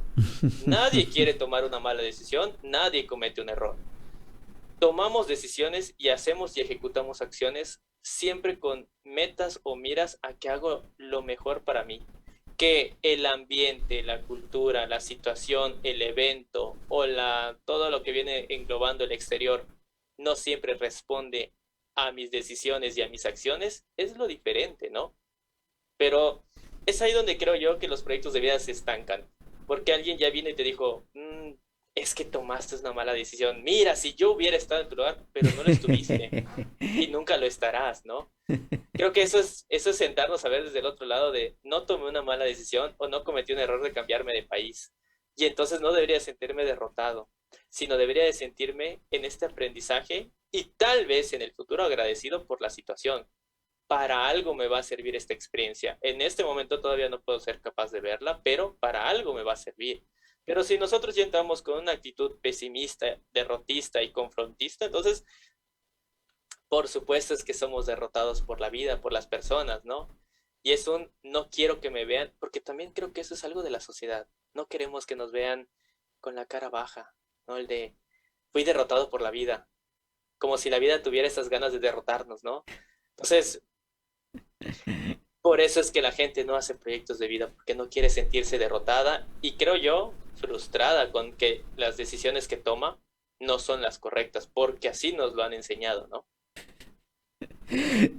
Nadie quiere tomar una mala decisión, nadie comete un error. Tomamos decisiones y hacemos y ejecutamos acciones siempre con metas o miras a que hago lo mejor para mí. Que el ambiente, la cultura, la situación, el evento o todo lo que viene englobando el exterior no siempre responde a mis decisiones y a mis acciones, es lo diferente, ¿no? Pero es ahí donde creo yo que los proyectos de vida se estancan, porque alguien ya viene y te dijo, es que tomaste una mala decisión, mira, si yo hubiera estado en tu lugar, pero no lo estuviste y nunca lo estarás, ¿no? Creo que eso es sentarnos a ver desde el otro lado de no tomé una mala decisión o no cometí un error de cambiarme de país. Y entonces no debería sentirme derrotado, sino debería de sentirme en este aprendizaje y tal vez en el futuro agradecido por la situación. Para algo me va a servir esta experiencia. En este momento todavía no puedo ser capaz de verla, pero para algo me va a servir. Pero si nosotros ya entramos con una actitud pesimista, derrotista y confrontista, entonces por supuesto es que somos derrotados por la vida, por las personas, ¿no? Y es un no quiero que me vean, porque también creo que eso es algo de la sociedad. No queremos que nos vean con la cara baja, ¿no? El de fui derrotado por la vida, como si la vida tuviera esas ganas de derrotarnos, ¿no? Entonces, por eso es que la gente no hace proyectos de vida, porque no quiere sentirse derrotada y creo yo frustrada con que las decisiones que toma no son las correctas, porque así nos lo han enseñado, ¿no?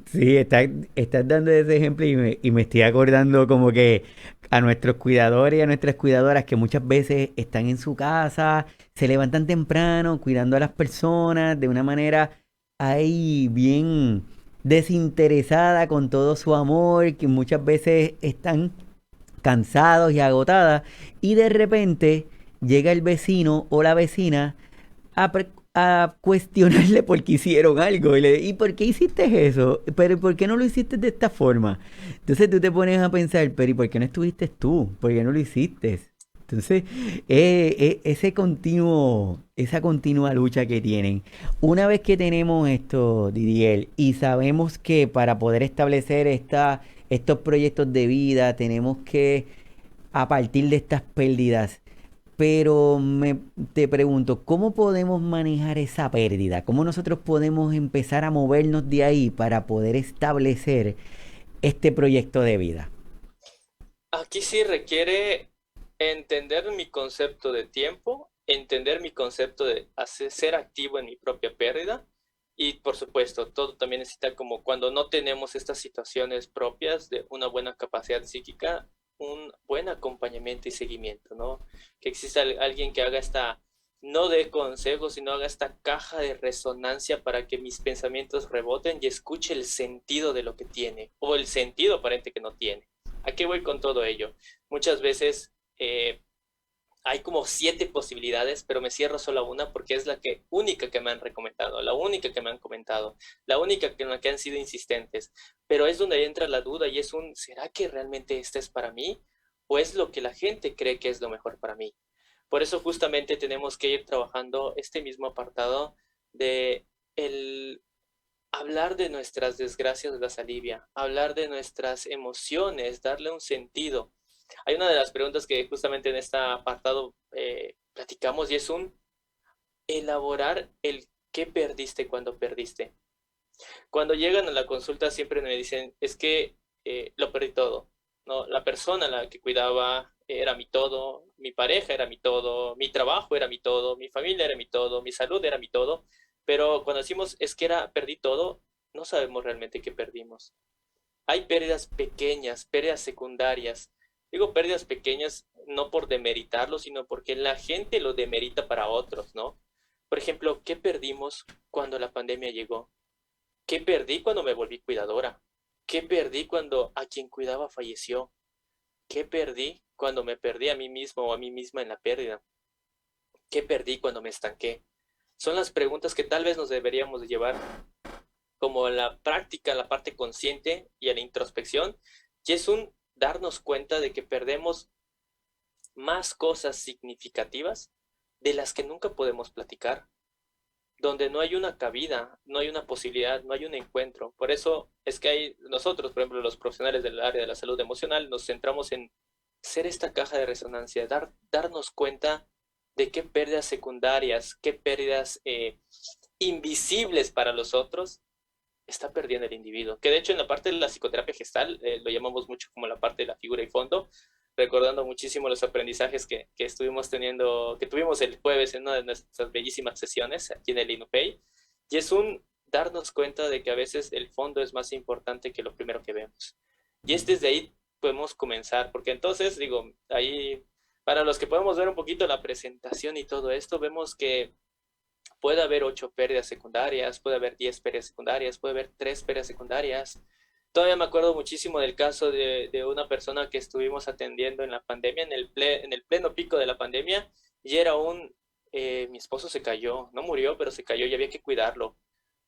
Sí, estás dando ese ejemplo y me estoy acordando como que a nuestros cuidadores y a nuestras cuidadoras que muchas veces están en su casa, se levantan temprano cuidando a las personas de una manera ahí bien desinteresada con todo su amor, que muchas veces están cansados y agotadas y de repente llega el vecino o la vecina a cuestionarle por qué hicieron algo. ¿Y por qué hiciste eso? ¿Pero por qué no lo hiciste de esta forma? Entonces tú te pones a pensar, pero ¿y por qué no estuviste tú? ¿Por qué no lo hiciste? Entonces, esa continua lucha que tienen. Una vez que tenemos esto, Didier, y sabemos que para poder establecer estos proyectos de vida tenemos que, a partir de estas pérdidas, pero te pregunto, ¿cómo podemos manejar esa pérdida? ¿Cómo nosotros podemos empezar a movernos de ahí para poder establecer este proyecto de vida? Aquí sí requiere entender mi concepto de tiempo, entender mi concepto de ser activo en mi propia pérdida y por supuesto, todo también necesita como cuando no tenemos estas situaciones propias de una buena capacidad psíquica, un buen acompañamiento y seguimiento, ¿no? Que exista alguien que haga no dé consejos, sino haga esta caja de resonancia para que mis pensamientos reboten y escuche el sentido de lo que tiene o el sentido aparente que no tiene. ¿A qué voy con todo ello? Muchas veces hay como 7 posibilidades, pero me cierro solo a una porque es la única que me han recomendado, la única que me han comentado, la única en la que han sido insistentes. Pero es donde entra la duda y ¿será que realmente esta es para mí? ¿O es lo que la gente cree que es lo mejor para mí? Por eso justamente tenemos que ir trabajando este mismo apartado de el hablar de nuestras desgracias las alivia, hablar de nuestras emociones, darle un sentido. Hay una de las preguntas que justamente en este apartado platicamos y es un elaborar el qué perdiste cuando perdiste. Cuando llegan a la consulta siempre me dicen, es que lo perdí todo, ¿no? La persona a la que cuidaba era mi todo, mi pareja era mi todo, mi trabajo era mi todo, mi familia era mi todo, mi salud era mi todo, pero cuando decimos es que perdí todo, no sabemos realmente qué perdimos. Hay pérdidas pequeñas, pérdidas secundarias. Digo pérdidas pequeñas no por demeritarlo, sino porque la gente lo demerita para otros, ¿no? Por ejemplo, ¿qué perdimos cuando la pandemia llegó? ¿Qué perdí cuando me volví cuidadora? ¿Qué perdí cuando a quien cuidaba falleció? ¿Qué perdí cuando me perdí a mí mismo o a mí misma en la pérdida? ¿Qué perdí cuando me estanqué? Son las preguntas que tal vez nos deberíamos de llevar como a la práctica, a la parte consciente y a la introspección, y es un darnos cuenta de que perdemos más cosas significativas de las que nunca podemos platicar, donde no hay una cabida, no hay una posibilidad, no hay un encuentro. Por eso es que hay nosotros, por ejemplo, los profesionales del área de la salud emocional, nos centramos en ser esta caja de resonancia, darnos cuenta de qué pérdidas secundarias, qué pérdidas invisibles para los otros está perdiendo el individuo. Que de hecho en la parte de la psicoterapia gestal lo llamamos mucho como la parte de la figura y fondo, recordando muchísimo los aprendizajes que estuvimos teniendo, que tuvimos el jueves en una de nuestras bellísimas sesiones aquí en el INUPEI, y es un darnos cuenta de que a veces el fondo es más importante que lo primero que vemos. Y es desde ahí podemos comenzar, porque entonces, digo, ahí, para los que podemos ver un poquito la presentación y todo esto, vemos que puede haber 8 pérdidas secundarias, puede haber 10 pérdidas secundarias, puede haber 3 pérdidas secundarias. Todavía me acuerdo muchísimo del caso de una persona que estuvimos atendiendo en la pandemia, en el pleno pico de la pandemia, y era mi esposo se cayó, no murió, pero se cayó y había que cuidarlo.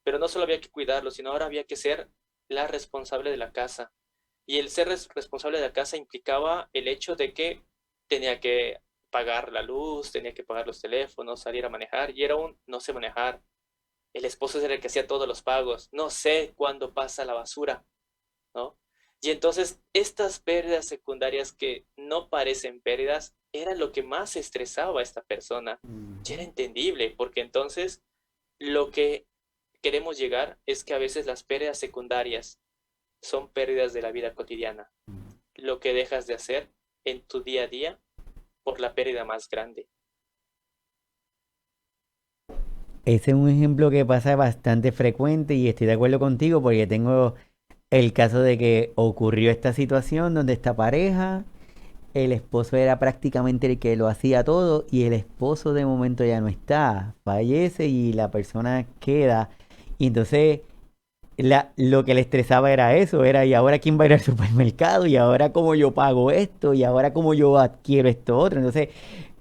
Pero no solo había que cuidarlo, sino ahora había que ser la responsable de la casa. Y el ser responsable de la casa implicaba el hecho de que tenía que pagar la luz, tenía que pagar los teléfonos, salir a manejar, y era no sé manejar. El esposo era el que hacía todos los pagos, no sé cuándo pasa la basura, ¿no? Y entonces estas pérdidas secundarias que no parecen pérdidas, era lo que más estresaba a esta persona. Y era entendible, porque entonces lo que queremos llegar es que a veces las pérdidas secundarias son pérdidas de la vida cotidiana, lo que dejas de hacer en tu día a día por la pérdida más grande. Ese es un ejemplo que pasa bastante frecuente y estoy de acuerdo contigo porque tengo el caso de que ocurrió esta situación donde esta pareja, el esposo era prácticamente el que lo hacía todo y el esposo de momento ya no está, fallece y la persona queda. Y entonces lo que le estresaba era eso, era y ahora quién va a ir al supermercado y ahora cómo yo pago esto y ahora cómo yo adquiero esto otro. Entonces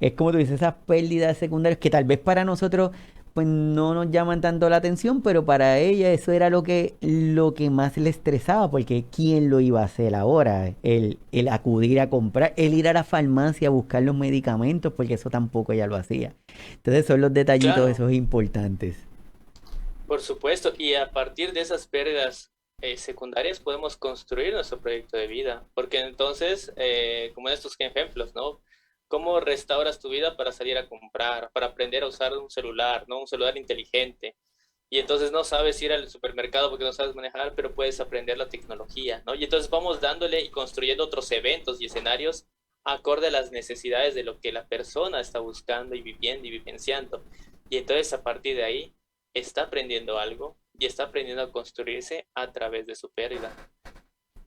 es como tú dices, esas pérdidas secundarias que tal vez para nosotros pues no nos llaman tanto la atención, pero para ella eso era lo que más le estresaba, porque ¿quién lo iba a hacer ahora? El acudir a comprar, el ir a la farmacia a buscar los medicamentos, porque eso tampoco ella lo hacía. Entonces son los detallitos Claro, esos importantes. por supuesto, y a partir de esas pérdidas secundarias podemos construir nuestro proyecto de vida, porque entonces, como en estos ejemplos, ¿no? ¿Cómo restauras tu vida para salir a comprar, para aprender a usar un celular, ¿no? Un celular inteligente. Y entonces no sabes ir al supermercado porque no sabes manejar, pero puedes aprender la tecnología, ¿no? Y entonces vamos dándole y construyendo otros eventos y escenarios acorde a las necesidades de lo que la persona está buscando y viviendo y vivenciando. Y entonces a partir de ahí está aprendiendo algo y está aprendiendo a construirse a través de su pérdida,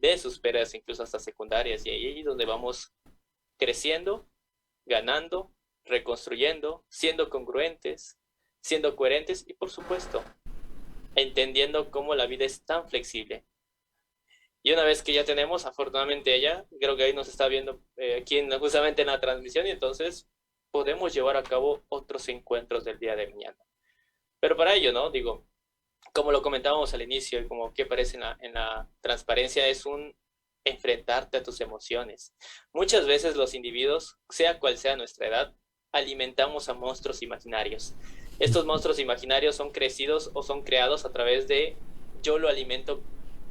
de sus pérdidas incluso hasta secundarias. Y ahí es donde vamos creciendo, ganando, reconstruyendo, siendo congruentes, siendo coherentes y por supuesto entendiendo cómo la vida es tan flexible. Y una vez que ya tenemos, afortunadamente ella, creo que ahí nos está viendo aquí justamente en la transmisión y entonces podemos llevar a cabo otros encuentros del día de mañana. Pero para ello, ¿no? Digo, como lo comentábamos al inicio y como que aparece en la transparencia, es un enfrentarte a tus emociones. Muchas veces los individuos, sea cual sea nuestra edad, alimentamos a monstruos imaginarios. Estos monstruos imaginarios son crecidos o son creados a través de yo lo alimento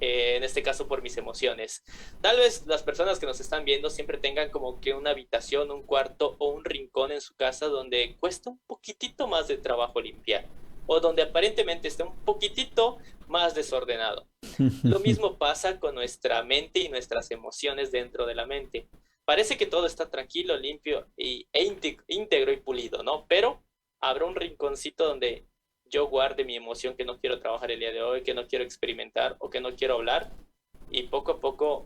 en este caso por mis emociones. Tal vez las personas que nos están viendo siempre tengan como que una habitación, un cuarto o un rincón en su casa donde cuesta un poquitito más de trabajo limpiar o donde aparentemente está un poquitito más desordenado. Lo mismo pasa con nuestra mente y nuestras emociones dentro de la mente. Parece que todo está tranquilo, limpio íntegro y pulido, ¿no? Pero habrá un rinconcito donde yo guarde mi emoción que no quiero trabajar el día de hoy, que no quiero experimentar o que no quiero hablar, y poco a poco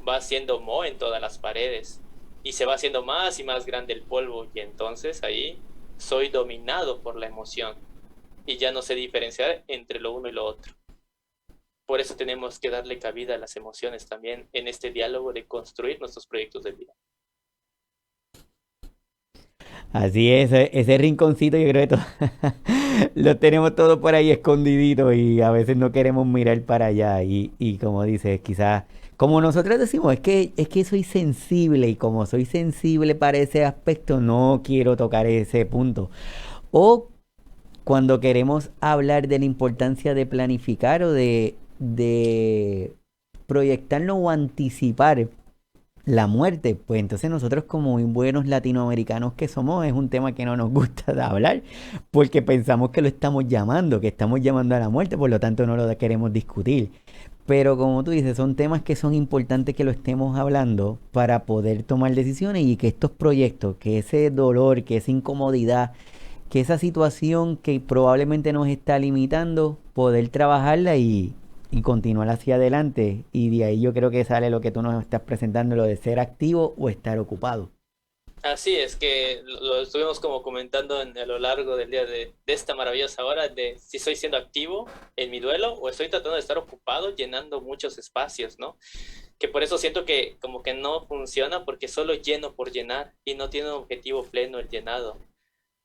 va haciendo moho en todas las paredes y se va haciendo más y más grande el polvo, y entonces ahí soy dominado por la emoción y ya no sé diferenciar entre lo uno y lo otro. Por eso tenemos que darle cabida a las emociones también en este diálogo de construir nuestros proyectos de vida. Así es, ese rinconcito yo creo que lo tenemos todo por ahí escondidito y a veces no queremos mirar para allá y como dices, quizás, como nosotros decimos, es que soy sensible y como soy sensible para ese aspecto no quiero tocar ese punto. O cuando queremos hablar de la importancia de planificar o de proyectarnos o anticipar la muerte, pues entonces nosotros como muy buenos latinoamericanos que somos, es un tema que no nos gusta de hablar, porque pensamos que lo estamos llamando, que estamos llamando a la muerte, por lo tanto no lo queremos discutir. Pero como tú dices, son temas que son importantes que lo estemos hablando para poder tomar decisiones y que estos proyectos, que ese dolor, que esa incomodidad, que esa situación que probablemente nos está limitando, poder trabajarla y continuar hacia adelante. Y de ahí yo creo que sale lo que tú nos estás presentando, lo de ser activo o estar ocupado. Así es que lo estuvimos como comentando a lo largo del día de esta maravillosa hora de si estoy siendo activo en mi duelo o estoy tratando de estar ocupado llenando muchos espacios, ¿no? Que por eso siento que como que no funciona porque solo lleno por llenar y no tiene un objetivo pleno el llenado,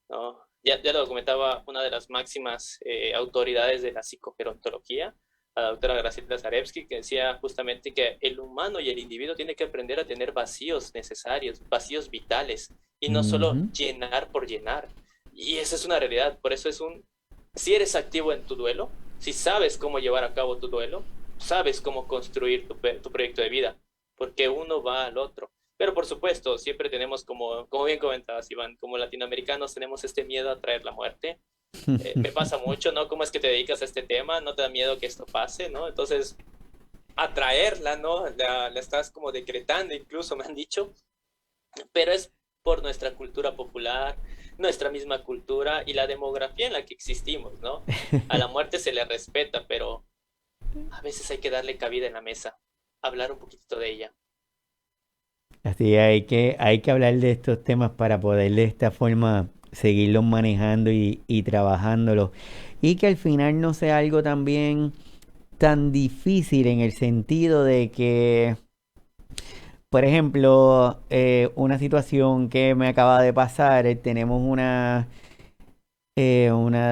¿no? Ya lo comentaba una de las máximas autoridades de la psicogerontología, la doctora Graciela Zarevsky, que decía justamente que el humano y el individuo tiene que aprender a tener vacíos necesarios, vacíos vitales, y no solo Ujú. llenar por llenar. Y esa es una realidad, por eso si eres activo en tu duelo, si sabes cómo llevar a cabo tu duelo, sabes cómo construir tu proyecto de vida, porque uno va al otro. Pero por supuesto, siempre tenemos, como bien comentabas, Iván, como latinoamericanos tenemos este miedo a traer la muerte. Me pasa mucho, ¿no? ¿Cómo es que te dedicas a este tema? ¿No te da miedo que esto pase, ¿no? Entonces, atraerla, ¿no? La estás como decretando, incluso me han dicho, pero es por nuestra cultura popular, nuestra misma cultura y la demografía en la que existimos, ¿no? A la muerte se le respeta, pero a veces hay que darle cabida en la mesa, hablar un poquito de ella. Así hay que hablar de estos temas para poder de esta forma seguirlos manejando y trabajándolos. Y que al final no sea algo también tan difícil en el sentido de que, por ejemplo, una situación que me acaba de pasar, tenemos una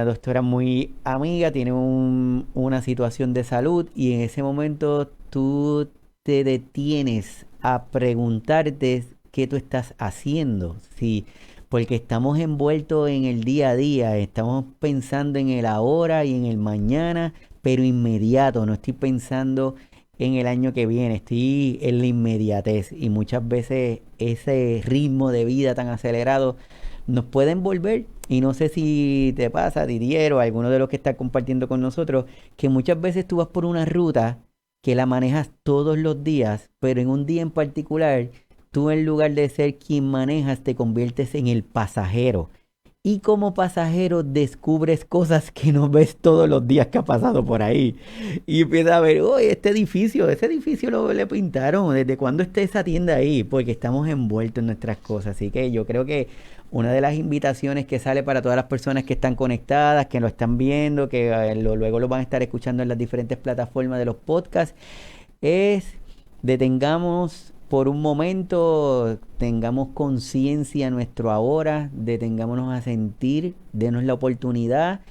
doctora muy amiga, tiene una situación de salud y en ese momento tú te detienes a preguntarte qué tú estás haciendo. Sí, porque estamos envueltos en el día a día, estamos pensando en el ahora y en el mañana, pero inmediato, no estoy pensando en el año que viene, estoy en la inmediatez y muchas veces ese ritmo de vida tan acelerado nos puede envolver y no sé si te pasa, Didier, o alguno de los que está compartiendo con nosotros, que muchas veces tú vas por una ruta que la manejas todos los días, pero en un día en particular, tú en lugar de ser quien manejas, te conviertes en el pasajero. Y como pasajero descubres cosas que no ves todos los días que ha pasado por ahí. Y empiezas a ver, oye, ese edificio lo le pintaron. ¿Desde cuándo está esa tienda ahí? Porque estamos envueltos en nuestras cosas. Así que yo creo que una de las invitaciones que sale para todas las personas que están conectadas, que lo están viendo, que luego lo van a estar escuchando en las diferentes plataformas de los podcasts, es detengamos por un momento, tengamos conciencia en nuestro ahora, detengámonos a sentir, denos la oportunidad,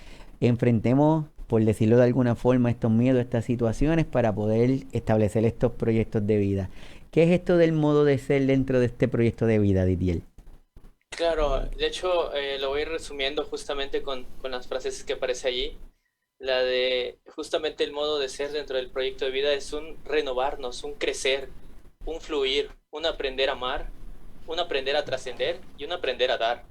enfrentemos, por decirlo de alguna forma, estos miedos, estas situaciones para poder establecer estos proyectos de vida. ¿Qué es esto del modo de ser dentro de este proyecto de vida, Didier? Claro, de hecho lo voy resumiendo justamente con las frases que aparece allí. La de justamente el modo de ser dentro del proyecto de vida es un renovarnos, un crecer, un fluir, un aprender a amar, un aprender a trascender y un aprender a dar.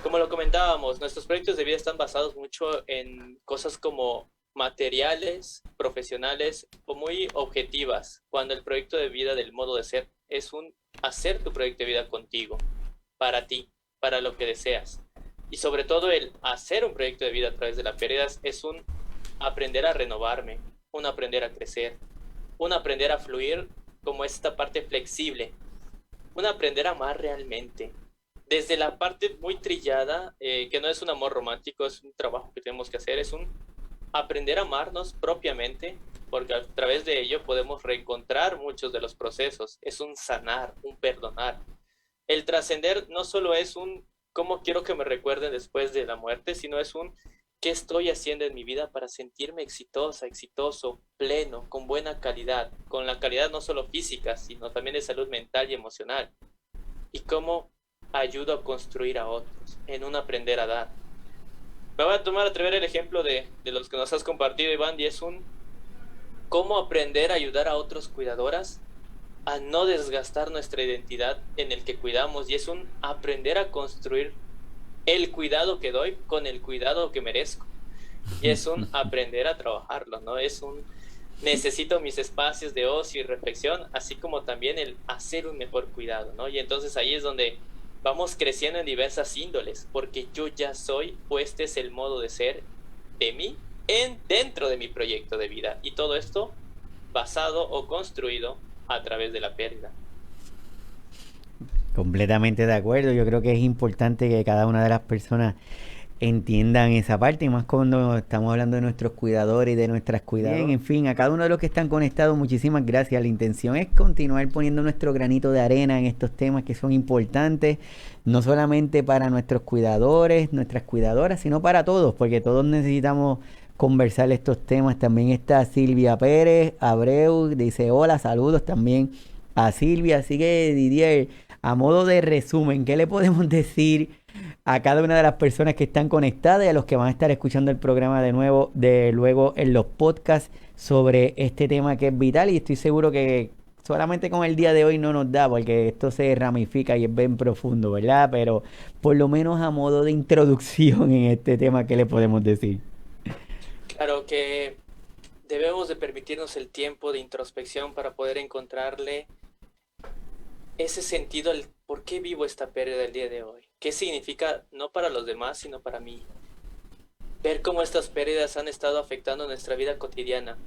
Como lo comentábamos, nuestros proyectos de vida están basados mucho en cosas como materiales, profesionales o muy objetivas, cuando el proyecto de vida del modo de ser es un hacer tu proyecto de vida contigo, para ti, para lo que deseas. Y sobre todo el hacer un proyecto de vida a través de las pérdidas es un aprender a renovarme, un aprender a crecer, un aprender a fluir como esta parte flexible, un aprender a amar realmente. Desde la parte muy trillada, que no es un amor romántico, es un trabajo que tenemos que hacer, es un aprender a amarnos propiamente, porque a través de ello podemos reencontrar muchos de los procesos. Es un sanar, un perdonar. El trascender no solo es un cómo quiero que me recuerden después de la muerte, sino es un qué estoy haciendo en mi vida para sentirme exitosa, exitoso, pleno, con buena calidad, con la calidad no solo física, sino también de salud mental y emocional. Y cómo ayudo a construir a otros, en un aprender a dar. Me voy a tomar a atrever el ejemplo de los que nos has compartido, Iván, y es un cómo aprender a ayudar a otros cuidadoras a no desgastar nuestra identidad en el que cuidamos, y es un aprender a construir el cuidado que doy con el cuidado que merezco, y es un aprender a trabajarlo, ¿no? Es un necesito mis espacios de ocio y reflexión, así como también el hacer un mejor cuidado, ¿no? Y entonces ahí es donde vamos creciendo en diversas índoles, porque yo ya soy, o este es el modo de ser de mí dentro de mi proyecto de vida, y todo esto basado o construido a través de la pérdida. Completamente de acuerdo. Yo creo que es importante que cada una de las personas entiendan esa parte, y más cuando estamos hablando de nuestros cuidadores y de nuestras cuidadoras. Bien, en fin, a cada uno de los que están conectados, muchísimas gracias. La intención es continuar poniendo nuestro granito de arena en estos temas que son importantes, no solamente para nuestros cuidadores, nuestras cuidadoras, sino para todos, porque todos necesitamos conversar estos temas. También está Silvia Pérez Abreu, dice hola, saludos también a Silvia. Así que Didier, a modo de resumen, ¿qué le podemos decir a cada una de las personas que están conectadas y a los que van a estar escuchando el programa de nuevo, de luego en los podcasts, sobre este tema que es vital? Y estoy seguro que solamente con el día de hoy no nos da, porque esto se ramifica y es bien profundo, ¿verdad? Pero por lo menos a modo de introducción en este tema, ¿qué le podemos decir? Claro que debemos de permitirnos el tiempo de introspección para poder encontrarle ese sentido al por qué vivo esta pérdida del día de hoy. ¿Qué significa no para los demás, sino para mí? Ver cómo estas pérdidas han estado afectando nuestra vida cotidiana,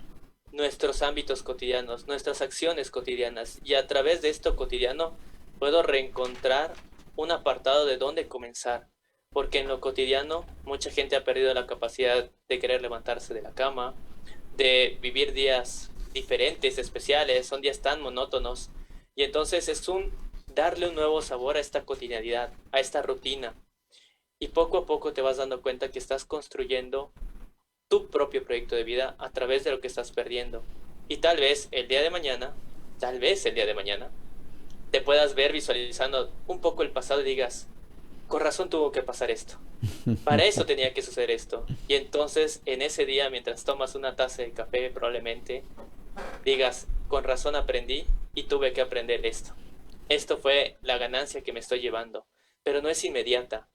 nuestros ámbitos cotidianos, nuestras acciones cotidianas. Y a través de esto cotidiano puedo reencontrar un apartado de dónde comenzar. Porque en lo cotidiano mucha gente ha perdido la capacidad de querer levantarse de la cama, de vivir días diferentes, especiales, son días tan monótonos. Y entonces es un darle un nuevo sabor a esta cotidianidad, a esta rutina. Y poco a poco te vas dando cuenta que estás construyendo tu propio proyecto de vida a través de lo que estás perdiendo. Y tal vez el día de mañana, te puedas ver visualizando un poco el pasado y digas, con razón tuvo que pasar esto. Para eso tenía que suceder esto. Y entonces en ese día, mientras tomas una taza de café, probablemente digas, con razón aprendí y tuve que aprender esto. Esto fue la ganancia que me estoy llevando. Pero no es inmediata.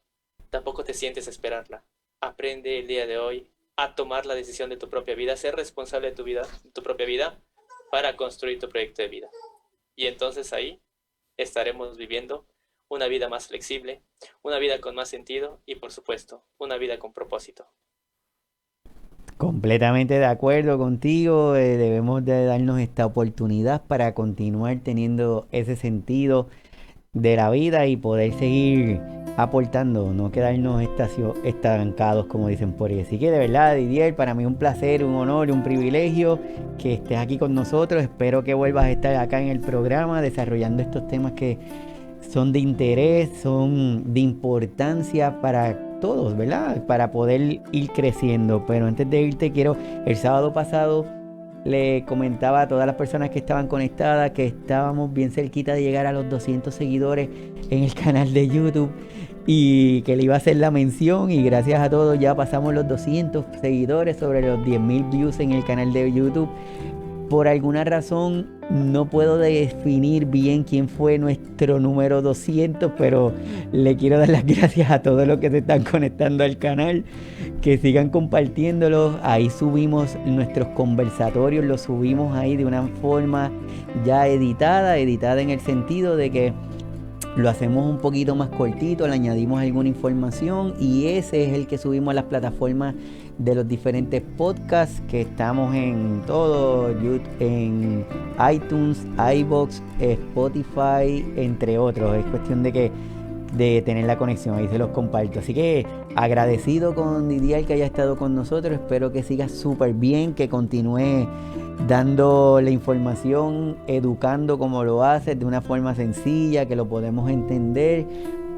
Tampoco te sientes a esperarla. Aprende el día de hoy a tomar la decisión de tu propia vida, ser responsable de tu vida, de tu propia vida, para construir tu proyecto de vida. Y entonces ahí estaremos viviendo una vida más flexible, una vida con más sentido y, por supuesto, una vida con propósito. Completamente de acuerdo contigo. Debemos de darnos esta oportunidad para continuar teniendo ese sentido de la vida y poder seguir aportando, no quedarnos estancados, como dicen por ahí. Así que de verdad, Didier, para mí un placer, un honor, un privilegio que estés aquí con nosotros. Espero que vuelvas a estar acá en el programa desarrollando estos temas que son de interés, son de importancia para todos, ¿verdad? Para poder ir creciendo. Pero antes de irte, el sábado pasado le comentaba a todas las personas que estaban conectadas que estábamos bien cerquita de llegar a los 200 seguidores en el canal de YouTube. y que le iba a hacer la mención, y gracias a todos ya pasamos los 200 seguidores, sobre los 10,000 views en el canal de YouTube. Por alguna razón no puedo definir bien quién fue nuestro número 200, pero le quiero dar las gracias a todos los que se están conectando al canal, que sigan compartiéndolos. Ahí subimos nuestros conversatorios, los subimos ahí de una forma ya editada en el sentido de que lo hacemos un poquito más cortito, le añadimos alguna información, y ese es el que subimos a las plataformas de los diferentes podcasts que estamos en todo, en iTunes, iVoox, Spotify, entre otros. Es cuestión de tener la conexión, ahí se los comparto. Así que agradecido con Didier que haya estado con nosotros. Espero que siga súper bien, que continúe dando la información, educando como lo hace, de una forma sencilla, que lo podemos entender,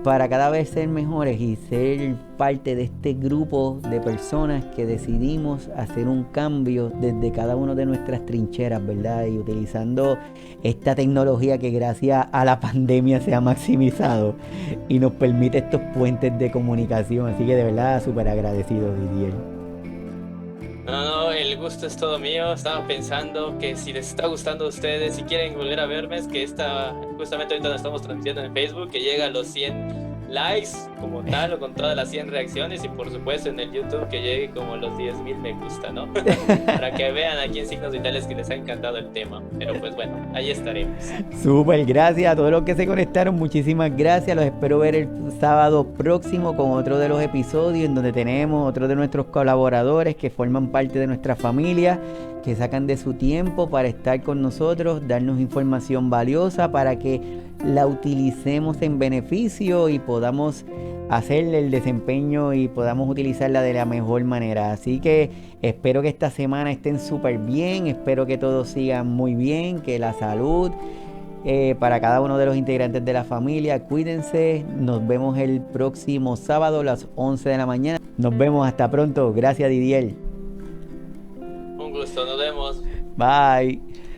para cada vez ser mejores y ser parte de este grupo de personas que decidimos hacer un cambio desde cada una de nuestras trincheras, ¿verdad? Y utilizando esta tecnología que gracias a la pandemia se ha maximizado y nos permite estos puentes de comunicación. Así que de verdad súper agradecido, Didier. No, el gusto es todo mío. Estaba pensando que si les está gustando a ustedes, si quieren volver a verme, es que justamente ahorita nos estamos transmitiendo en Facebook, que llega a los 100 likes como tal, o con todas las 100 reacciones, y por supuesto en el YouTube que llegue como los 10,000 me gusta, ¿no? Para que vean aquí en Signos Vitales que les ha encantado el tema. Pero pues bueno, ahí estaremos. Súper, gracias a todos los que se conectaron, muchísimas gracias. Los espero ver el sábado próximo con otro de los episodios, en donde tenemos otro de nuestros colaboradores que forman parte de nuestra familia, que sacan de su tiempo para estar con nosotros, darnos información valiosa para que la utilicemos en beneficio y podamos hacerle el desempeño y podamos utilizarla de la mejor manera. Así que espero que esta semana estén súper bien, espero que todos sigan muy bien, que la salud para cada uno de los integrantes de la familia. Cuídense, nos vemos el próximo sábado a las 11 de la mañana. Nos vemos, hasta pronto. Gracias, Didier. Un gusto, nos vemos. Bye.